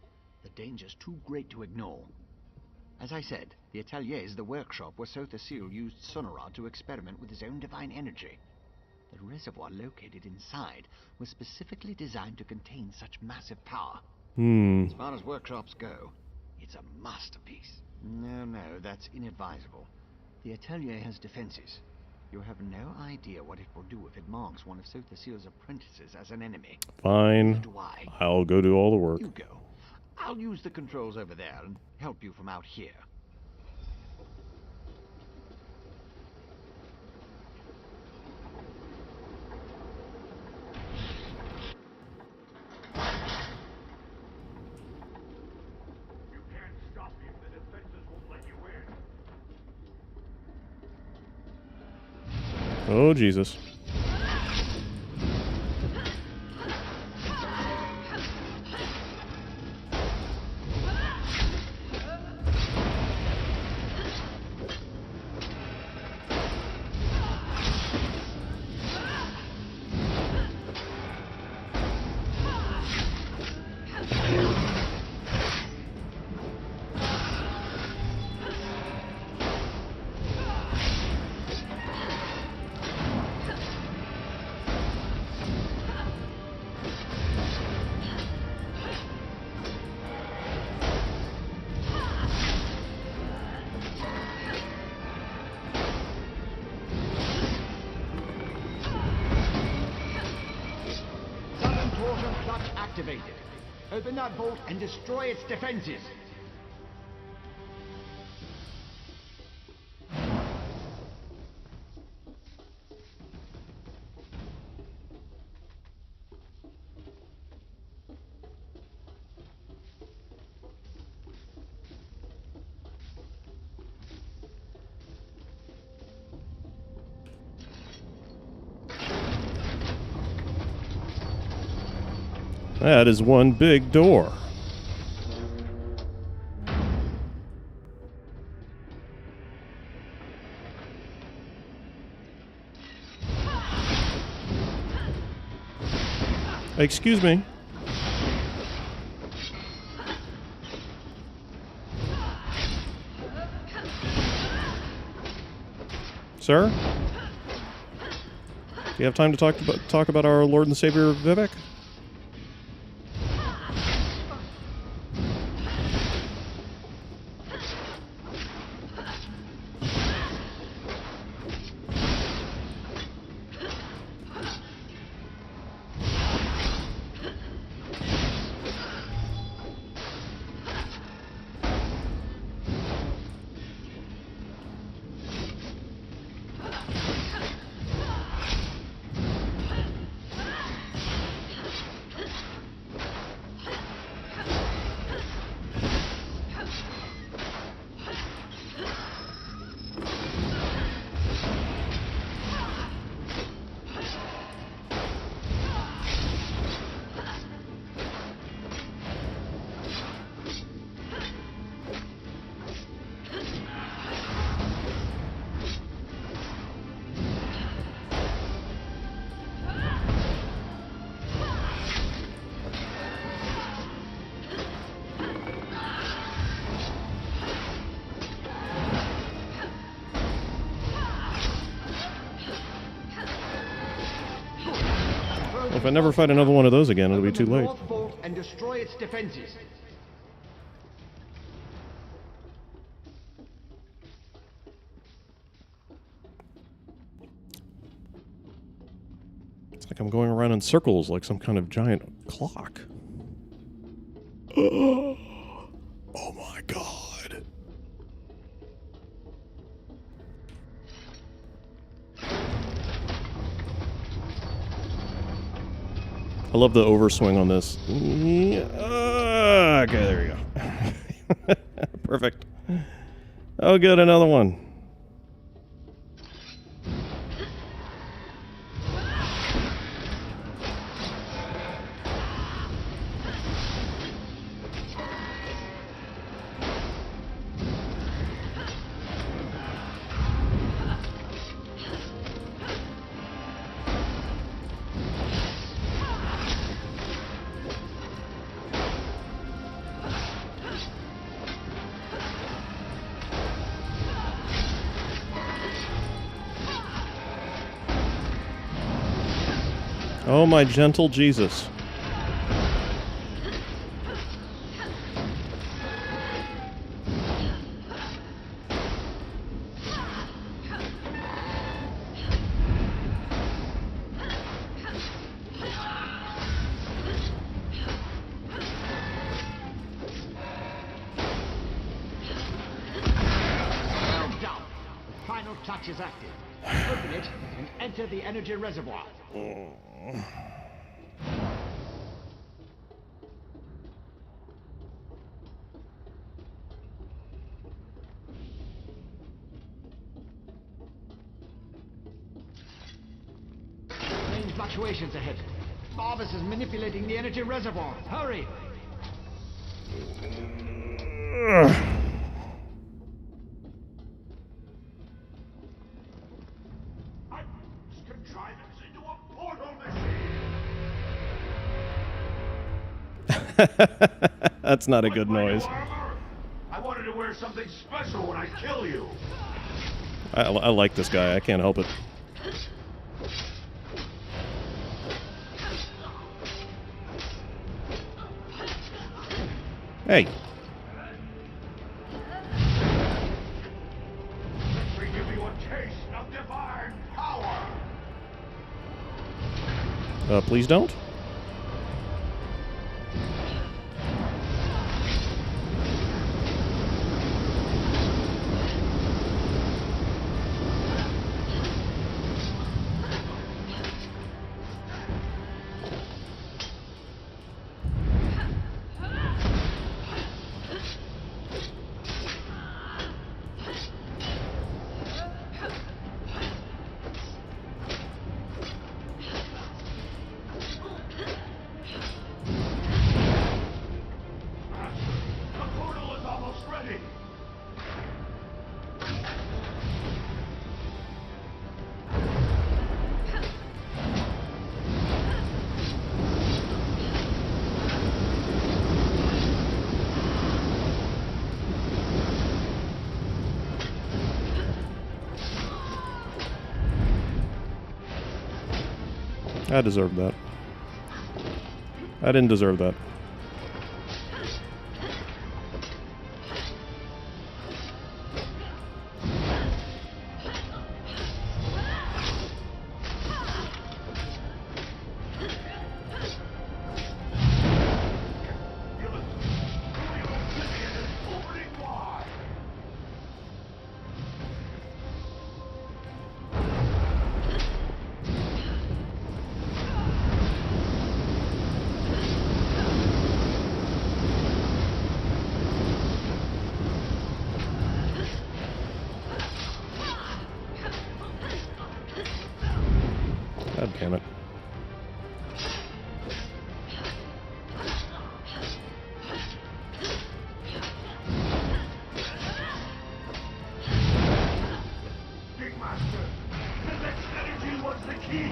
[SPEAKER 6] The danger's too great to ignore. As I said, the atelier is the workshop where Sotha Seal used Sunara to experiment with his own divine energy. The reservoir located inside was specifically designed to contain such massive power. As far as workshops go, it's a masterpiece. No, that's inadvisable. The atelier has defenses. You have no idea what it will do if it marks one of Sotha Seal's apprentices as an enemy.
[SPEAKER 1] Fine.
[SPEAKER 6] Neither do I.
[SPEAKER 1] I'll go do all the work.
[SPEAKER 6] You go. I'll use the controls over there and help you from out here.
[SPEAKER 2] You can't stop him. The defenses won't let you in.
[SPEAKER 1] Oh, Jesus.
[SPEAKER 6] Southern Torsion clutch activated. Open that vault and destroy its defenses.
[SPEAKER 1] That is one big door. Excuse me. Sir? Do you have time to talk about our Lord and Savior Vivek? If I never fight another one of those again, it'll be too
[SPEAKER 6] Open the
[SPEAKER 1] late.
[SPEAKER 6] north vault and destroy its defenses.
[SPEAKER 1] It's like I'm going around in circles like some kind of giant clock. Oh my god. I love the overswing on this. Okay, there we go. Perfect. Oh, good, another one. Oh, my gentle Jesus.
[SPEAKER 6] Well done. The final clutch is active. Open it and enter the energy reservoir. fluctuations ahead. Barbas is manipulating the energy reservoir. Hurry!
[SPEAKER 2] Contrivance into a portal machine!
[SPEAKER 1] That's not a good noise.
[SPEAKER 2] I wanted to wear something special when I kill you.
[SPEAKER 1] I like this guy. I can't help it. Hey.
[SPEAKER 2] Let me give you a taste of divine power.
[SPEAKER 1] Please don't.
[SPEAKER 2] The portal is almost ready.
[SPEAKER 1] I deserved that. I didn't deserve that. God damn it.
[SPEAKER 2] Big Master, Vivek's energy was the key.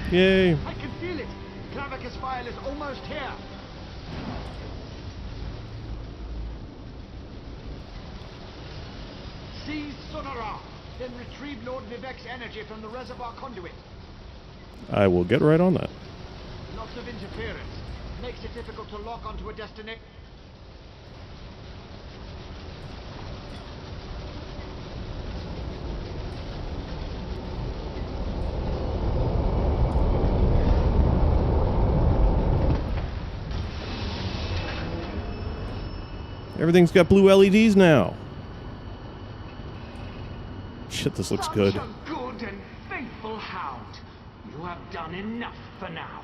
[SPEAKER 1] Yay.
[SPEAKER 6] I can feel it! Clavicus File is almost here! Seize Sonara, then retrieve Lord Vivek's energy from the reservoir conduit.
[SPEAKER 1] I will get right on that.
[SPEAKER 6] Lots of interference. Makes it difficult to lock onto a destination.
[SPEAKER 1] Everything's got blue LEDs now. Shit, this looks good.
[SPEAKER 7] Such a good and faithful hound. You have done enough for now.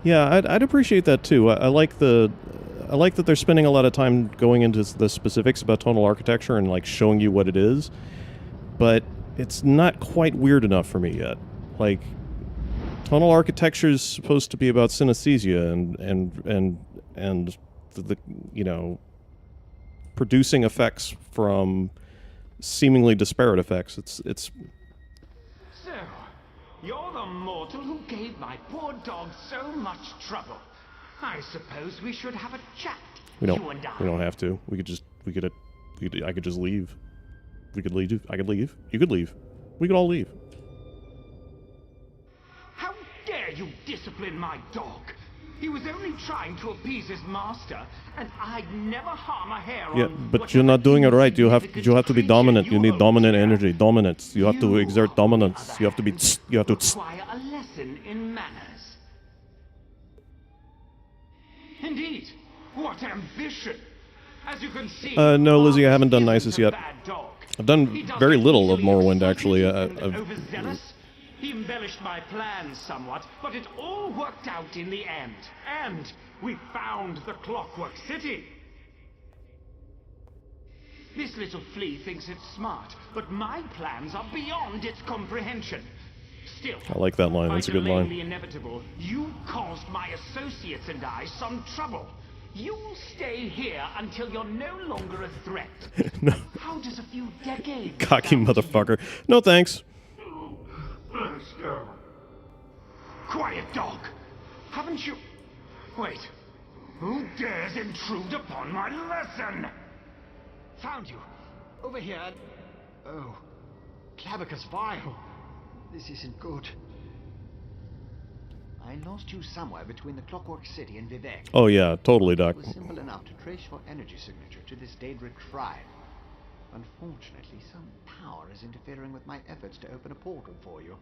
[SPEAKER 1] Yeah, I'd appreciate that too. I like that they're spending a lot of time going into the specifics about tonal architecture and like showing you what it is. But it's not quite weird enough for me yet. Like, tonal architecture is supposed to be about synesthesia and the you know, producing effects from seemingly disparate effects. It's
[SPEAKER 7] So, you're the mortal who gave my poor dog so much trouble. I suppose we should have a chat, you and I.
[SPEAKER 1] we don't have to. I could just leave. We could leave. I could leave. You could leave. We could all leave.
[SPEAKER 7] How dare you discipline my dog? He was only trying to appease his master, and I'd never harm a hair
[SPEAKER 1] Yeah,
[SPEAKER 7] on
[SPEAKER 1] but you're not doing it right. You have to be dominant. You need dominant energy, dominance. You have to exert dominance. You have to be. You have to.
[SPEAKER 7] Require a lesson in manners. Indeed, what ambition! As you can see,
[SPEAKER 1] No, Lizzie, I haven't done
[SPEAKER 7] Barb
[SPEAKER 1] Nisus
[SPEAKER 7] isn't a
[SPEAKER 1] yet.
[SPEAKER 7] bad dog.
[SPEAKER 1] I've done
[SPEAKER 7] He doesn't
[SPEAKER 1] very little of
[SPEAKER 7] easily
[SPEAKER 1] Morrowind,
[SPEAKER 7] excite
[SPEAKER 1] actually.
[SPEAKER 7] me and overzealous. He embellished my plans somewhat, but it all worked out in the end. And we found the Clockwork City. This little flea thinks it's smart, but my plans are beyond its comprehension. Still,
[SPEAKER 1] I like that line.
[SPEAKER 7] by
[SPEAKER 1] That's a good
[SPEAKER 7] delaying
[SPEAKER 1] line.
[SPEAKER 7] the inevitable, you caused my associates and I some trouble. You'll stay here until you're no longer a threat.
[SPEAKER 1] No.
[SPEAKER 7] How does a few decades
[SPEAKER 1] Cocky
[SPEAKER 7] sound to you?
[SPEAKER 1] motherfucker. No thanks.
[SPEAKER 7] Quiet, dog. Haven't you... Wait. Who dares intrude upon my lesson?
[SPEAKER 6] Found you. Over here. Oh. Clavicus Vile. This isn't good. I lost you somewhere between the Clockwork City and Vivec.
[SPEAKER 1] Oh yeah, totally, Doc.
[SPEAKER 6] It was simple enough to trace your energy signature to this Daedric shrine. Unfortunately, some power is interfering with my efforts to open a portal for you.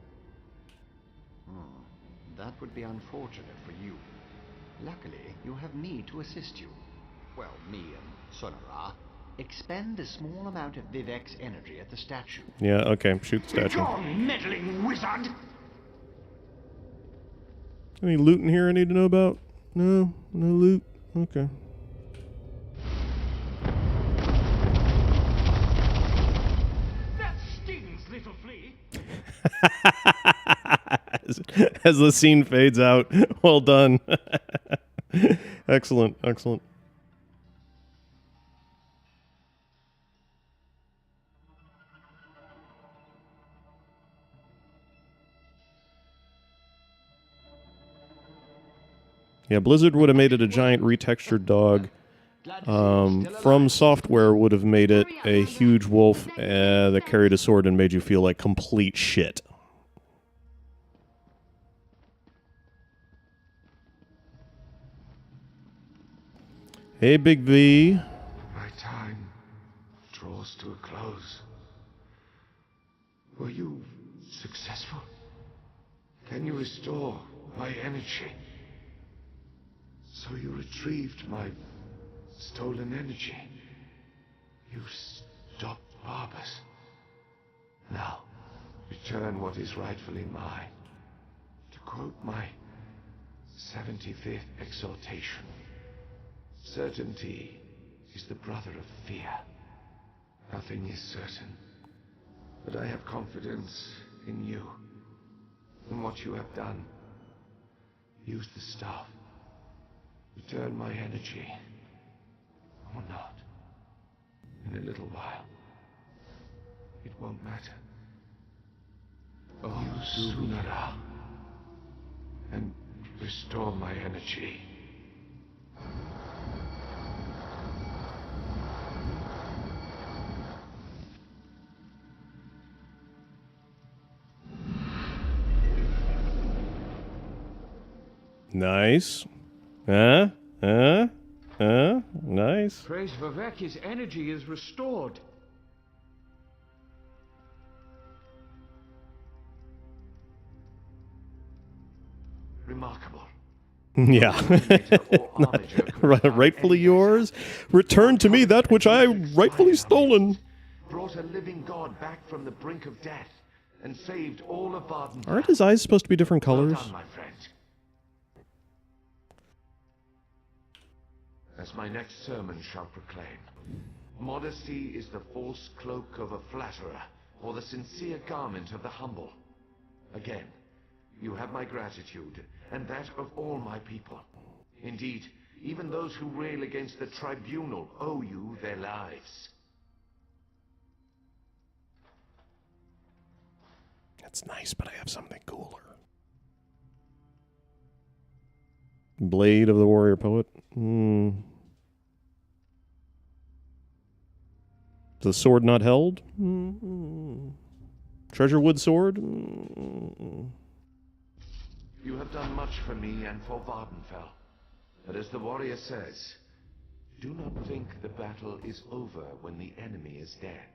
[SPEAKER 6] That would be unfortunate for you. Luckily, you have me to assist you. Well, me and Sonara. Expend a small amount of Vivec's energy at the statue.
[SPEAKER 1] Yeah, okay. Shoot the statue.
[SPEAKER 7] Begone, meddling wizard!
[SPEAKER 1] Any loot in here I need to know about? No? No loot? Okay.
[SPEAKER 7] That stings, little flea!
[SPEAKER 1] As the scene fades out. Well done. Excellent, excellent. Yeah, Blizzard would have made it a giant retextured dog. From Software would have made it a huge wolf that carried a sword and made you feel like complete shit. Hey, Big V.
[SPEAKER 2] My time draws to a close. Were you successful? Can you restore my energy? So you retrieved my stolen energy. You stopped Barbas. Now, return what is rightfully mine. To quote my 75th exhortation, certainty is the brother of fear. Nothing is certain, but I have confidence in you, in what you have done. Use the staff. Return my energy, or not. In a little while, it won't matter. Use Sunara, and restore my energy.
[SPEAKER 1] Nice. Nice.
[SPEAKER 4] Praise Vivec, his energy is restored.
[SPEAKER 2] Remarkable.
[SPEAKER 1] Yeah. Rightfully yours. Return to me that which I rightfully stolen.
[SPEAKER 2] Brought a living god back from the brink of death and saved all of Varden.
[SPEAKER 1] Aren't his eyes supposed to be different
[SPEAKER 2] Well
[SPEAKER 1] colors?
[SPEAKER 2] done, my friend. As my next sermon shall proclaim, modesty is the false cloak of a flatterer, or the sincere garment of the humble. Again, you have my gratitude, and that of all my people. Indeed, even those who rail against the tribunal owe you their lives.
[SPEAKER 1] That's nice, but I have something cooler. Blade of the Warrior Poet. The sword not held? Treasurewood sword?
[SPEAKER 2] You have done much for me and for Vardenfell. But as the warrior says, do not think the battle is over when the enemy is dead.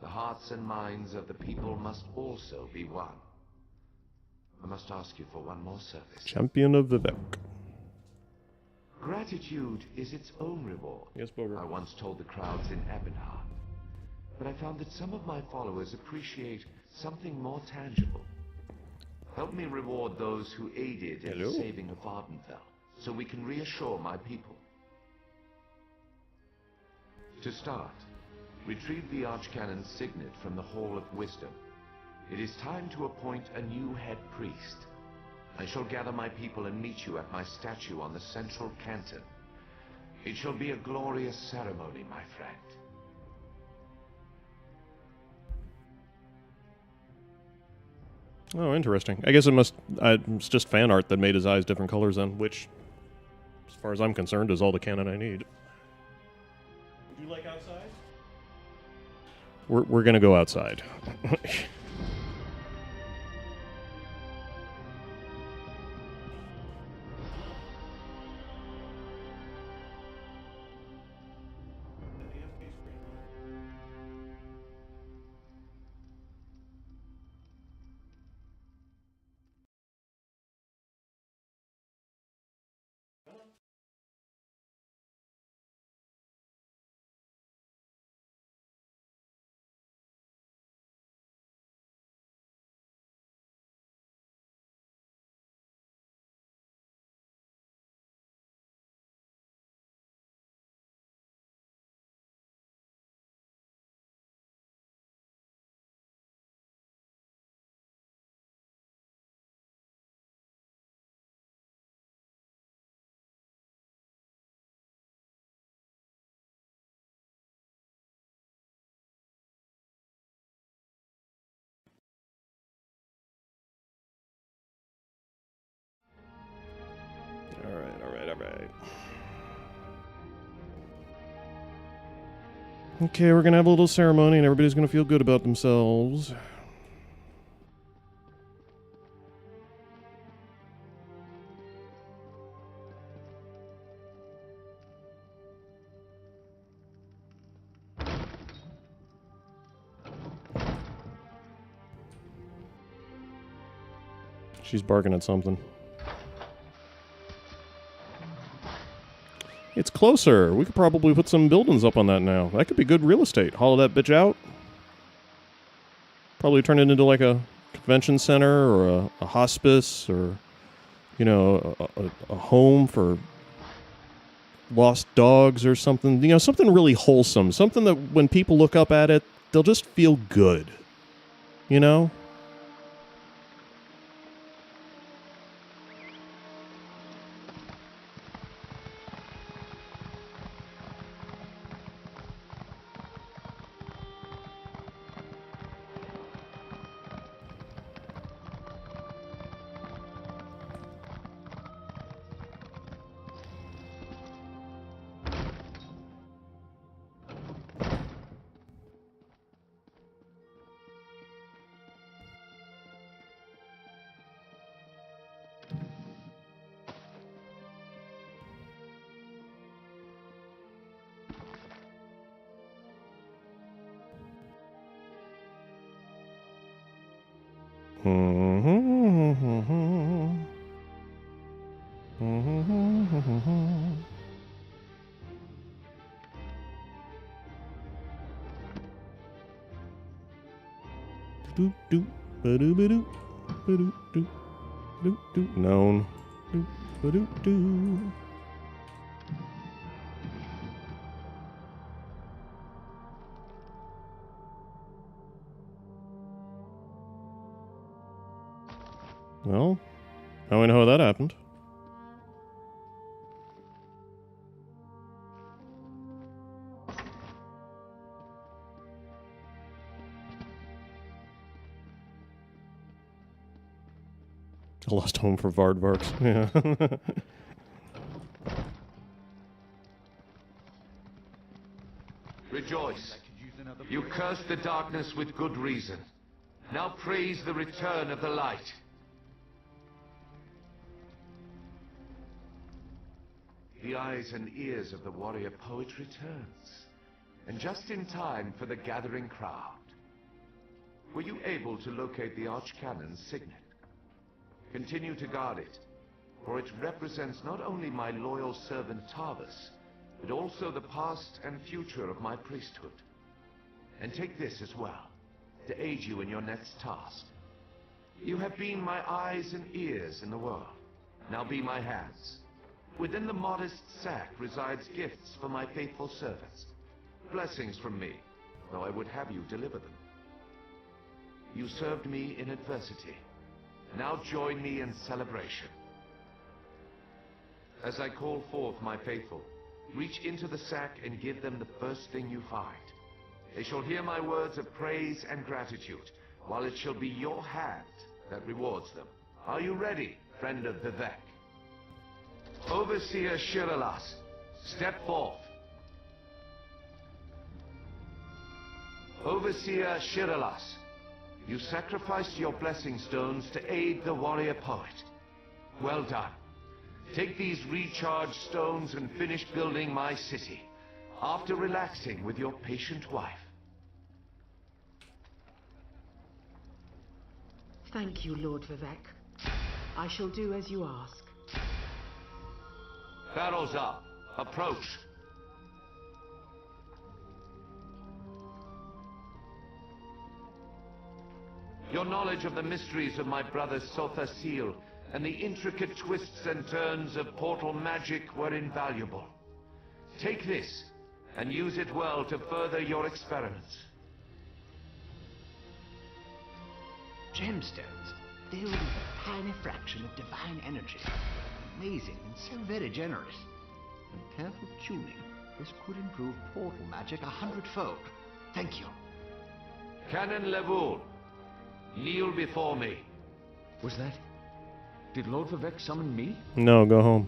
[SPEAKER 2] The hearts and minds of the people must also be won. I must ask you for one more service.
[SPEAKER 1] Champion of Vivec.
[SPEAKER 2] Gratitude is its own reward.
[SPEAKER 1] Yes, Bogor.
[SPEAKER 2] I once told the crowds in Ebonheart. But I found that some of my followers appreciate something more tangible. Help me reward those who aided in the saving of Vardenfell, so we can reassure my people. To start, retrieve the Archcanon's signet from the Hall of Wisdom. It is time to appoint a new head priest. I shall gather my people and meet you at my statue on the central canton. It shall be a glorious ceremony, my friend.
[SPEAKER 1] Oh, interesting. I guess it's just fan art that made his eyes different colors then, which, as far as I'm concerned, is all the canon I need. Would you like outside? We're gonna go outside. Alright. Okay, we're gonna have a little ceremony and everybody's gonna feel good about themselves. She's barking at something. It's closer. We could probably put some buildings up on that now. That could be good real estate. Hollow that bitch out. Probably turn it into like a convention center or a hospice or, you know, a home for lost dogs or something. You know, something really wholesome. Something that when people look up at it, they'll just feel good. You know? Known. Well, now we know how that happened. A lost home for Vardvarks. Yeah.
[SPEAKER 2] Rejoice. You cursed the darkness with good reason. Now praise the return of the light. The eyes and ears of the warrior poet returns. And just in time for the gathering crowd. Were you able to locate the Archcanon's signet? Continue to guard it, for it represents not only my loyal servant Tarvus, but also the past and future of my priesthood. And take this as well, to aid you in your next task. You have been my eyes and ears in the world. Now be my hands. Within the modest sack resides gifts for my faithful servants. Blessings from me, though I would have you deliver them. You served me in adversity. Now join me in celebration. As I call forth my faithful, reach into the sack and give them the first thing you find. They shall hear my words of praise and gratitude, while it shall be your hand that rewards them. Are you ready, friend of Vivec? Overseer Shiralas, step forth. Overseer Shiralas, you sacrificed your blessing stones to aid the warrior poet. Well done. Take these recharged stones and finish building my city, after relaxing with your patient wife.
[SPEAKER 8] Thank you, Lord Vivec. I shall do as you ask.
[SPEAKER 2] Barrels up. Approach. Your knowledge of the mysteries of my brother Sotha Seal and the intricate twists and turns of portal magic were invaluable. Take this and use it well to further your experiments.
[SPEAKER 6] Gemstones, filled with a tiny fraction of divine energy. Amazing and so very generous. With careful tuning, this could improve portal magic 100-fold. Thank you.
[SPEAKER 2] Canon Levoul, kneel before me.
[SPEAKER 4] Was that... Did Lord Vivec summon me?
[SPEAKER 1] No, go home.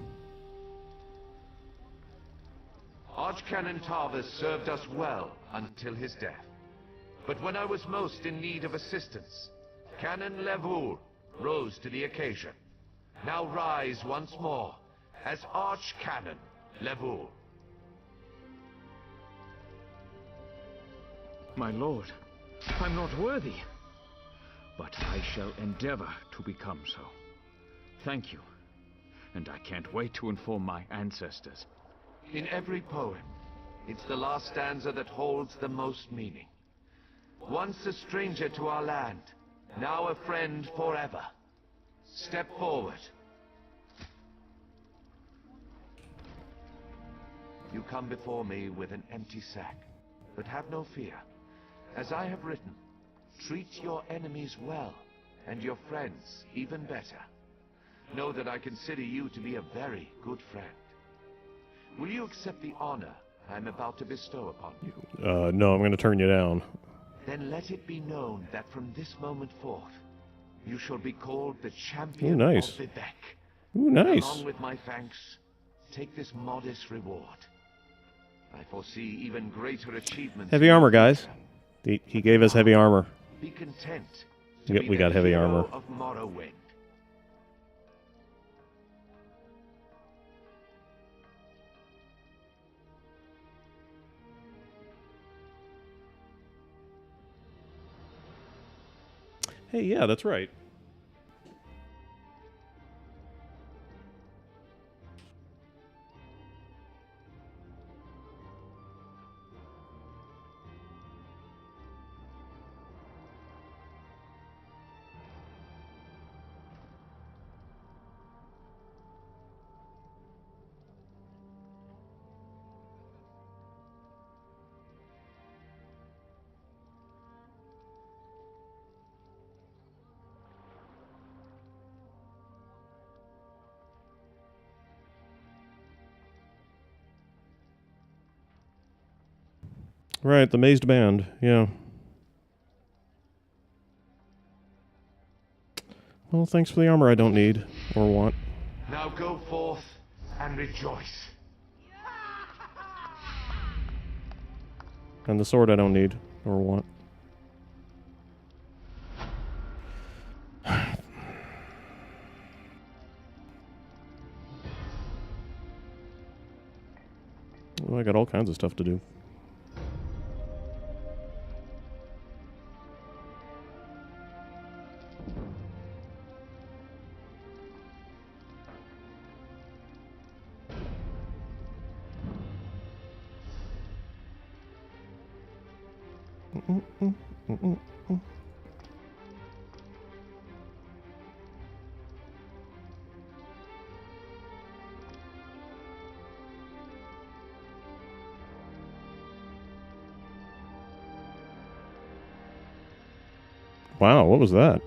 [SPEAKER 2] Archcanon Tarvus served us well until his death. But when I was most in need of assistance, Canon Levoul rose to the occasion. Now rise once more as Archcanon Levoul.
[SPEAKER 4] My lord, I'm not worthy. But I shall endeavor to become so. Thank you. And I can't wait to inform my ancestors.
[SPEAKER 2] In every poem, it's the last stanza that holds the most meaning. Once a stranger to our land, now a friend forever. Step forward. You come before me with an empty sack, but have no fear. As I have written, treat your enemies well, and your friends even better. Know that I consider you to be a very good friend. Will you accept the honor I'm about to bestow upon you?
[SPEAKER 1] No, I'm going to turn you down.
[SPEAKER 2] Then let it be known that from this moment forth, you shall be called the champion
[SPEAKER 1] Ooh, nice.
[SPEAKER 2] of Vivec.
[SPEAKER 1] Ooh, nice.
[SPEAKER 2] Along with my thanks, take this modest reward. I foresee even greater achievements.
[SPEAKER 1] Heavy armor, guys. He gave us heavy armor.
[SPEAKER 2] Be content.
[SPEAKER 1] We got heavy armor.
[SPEAKER 2] Of Morrowind.
[SPEAKER 1] Hey, yeah, that's right. Right, the mazed band. Yeah. Well, thanks for the armor I don't need or want.
[SPEAKER 2] Now go forth and rejoice.
[SPEAKER 1] And the sword I don't need or want. Well, I got all kinds of stuff to do. Wow, what was that?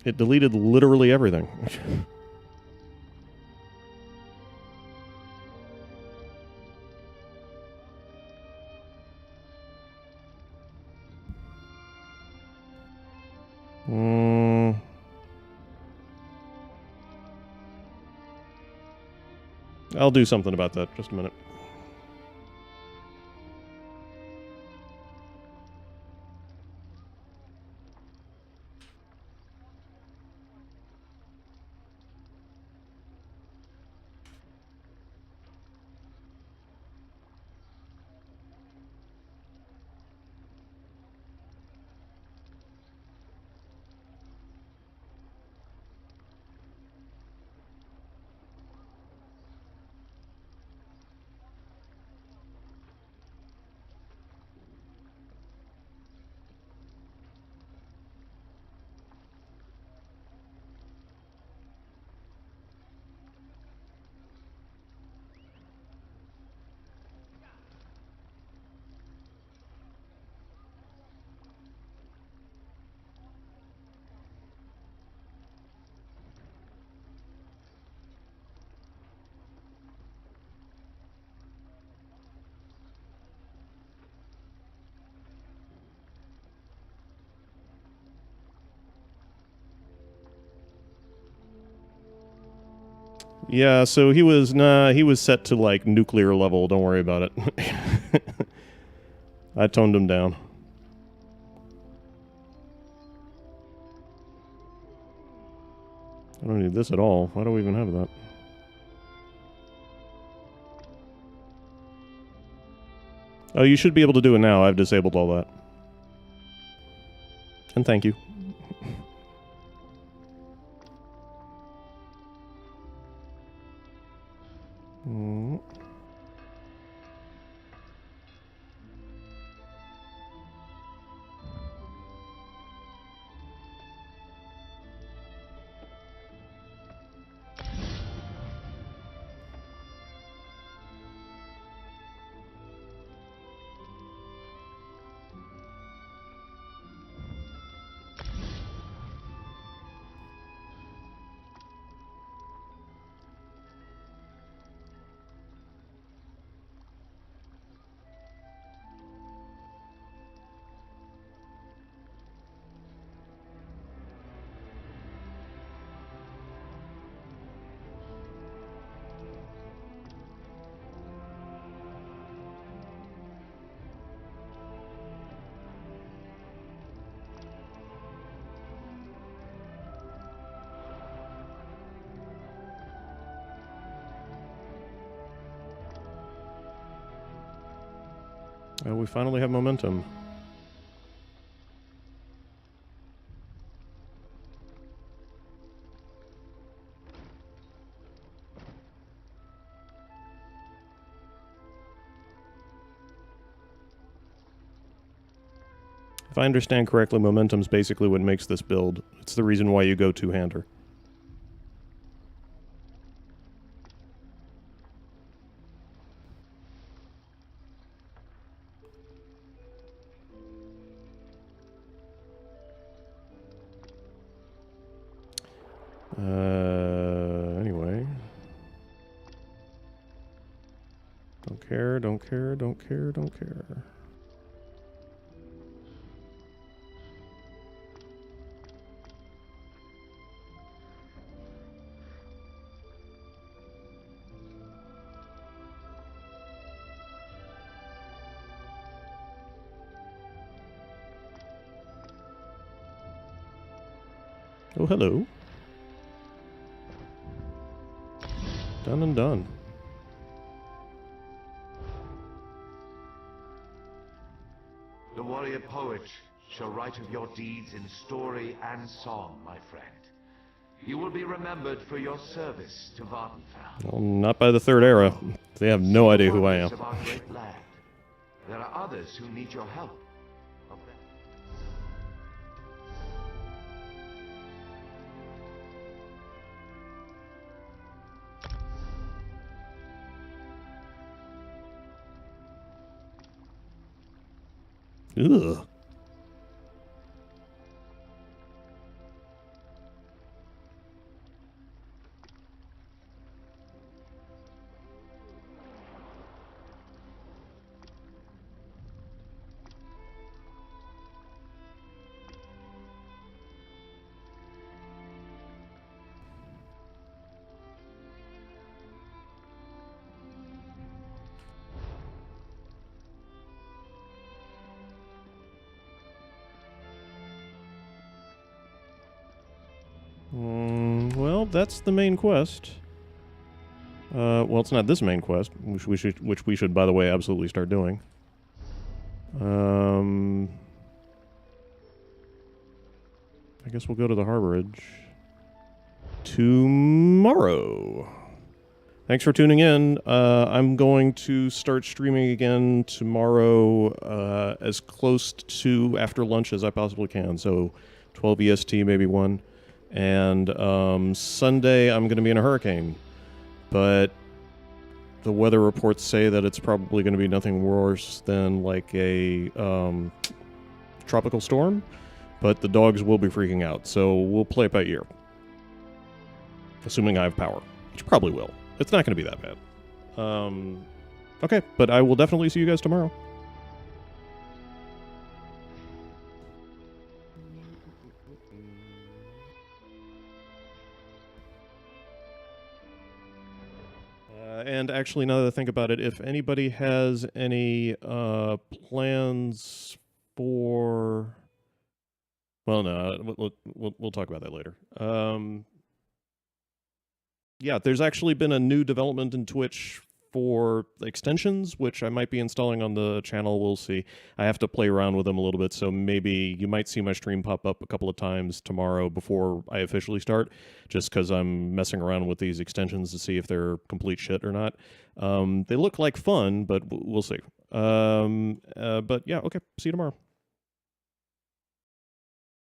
[SPEAKER 1] It deleted literally everything. I'll do something about that. Just a minute. Yeah, so he was set to like nuclear level, don't worry about it. I toned him down. I don't need this at all. Why do we even have that? Oh, you should be able to do it now. I've disabled all that. And thank you. We finally have momentum. If I understand correctly, momentum's basically what makes this build. It's the reason why you go two-hander. Anyway. care, don't care, don't care, don't care. Oh, hello. Done and done.
[SPEAKER 2] The warrior poet shall write of your deeds in story and song, my friend. You will be remembered for your service to Vvardenfell.
[SPEAKER 1] Well, not by the Third Era. They have no idea who I am.
[SPEAKER 2] Of our great land. There are others who need your help.
[SPEAKER 1] Ugh. Well, that's the main quest. Well, it's not this main quest, which we should, by the way, absolutely start doing. I guess we'll go to the Harborage tomorrow. Thanks for tuning in. I'm going to start streaming again tomorrow, as close to after lunch as I possibly can. So 12 EST, maybe 1. And Sunday, I'm going to be in a hurricane. But the weather reports say that it's probably going to be nothing worse than like a tropical storm. But the dogs will be freaking out. So we'll play it by ear. Assuming I have power, which probably will. It's not going to be that bad. Okay, but I will definitely see you guys tomorrow. And actually, now that I think about it, if anybody has any plans for... Well, no, we'll talk about that later. Yeah, there's actually been a new development in Twitch for extensions, which I might be installing on the channel. We'll see. I have to play around with them a little bit, so maybe you might see my stream pop up a couple of times tomorrow before I officially start, just because I'm messing around with these extensions to see if they're complete shit or not. They look like fun, but we'll see. But yeah, okay. See you tomorrow.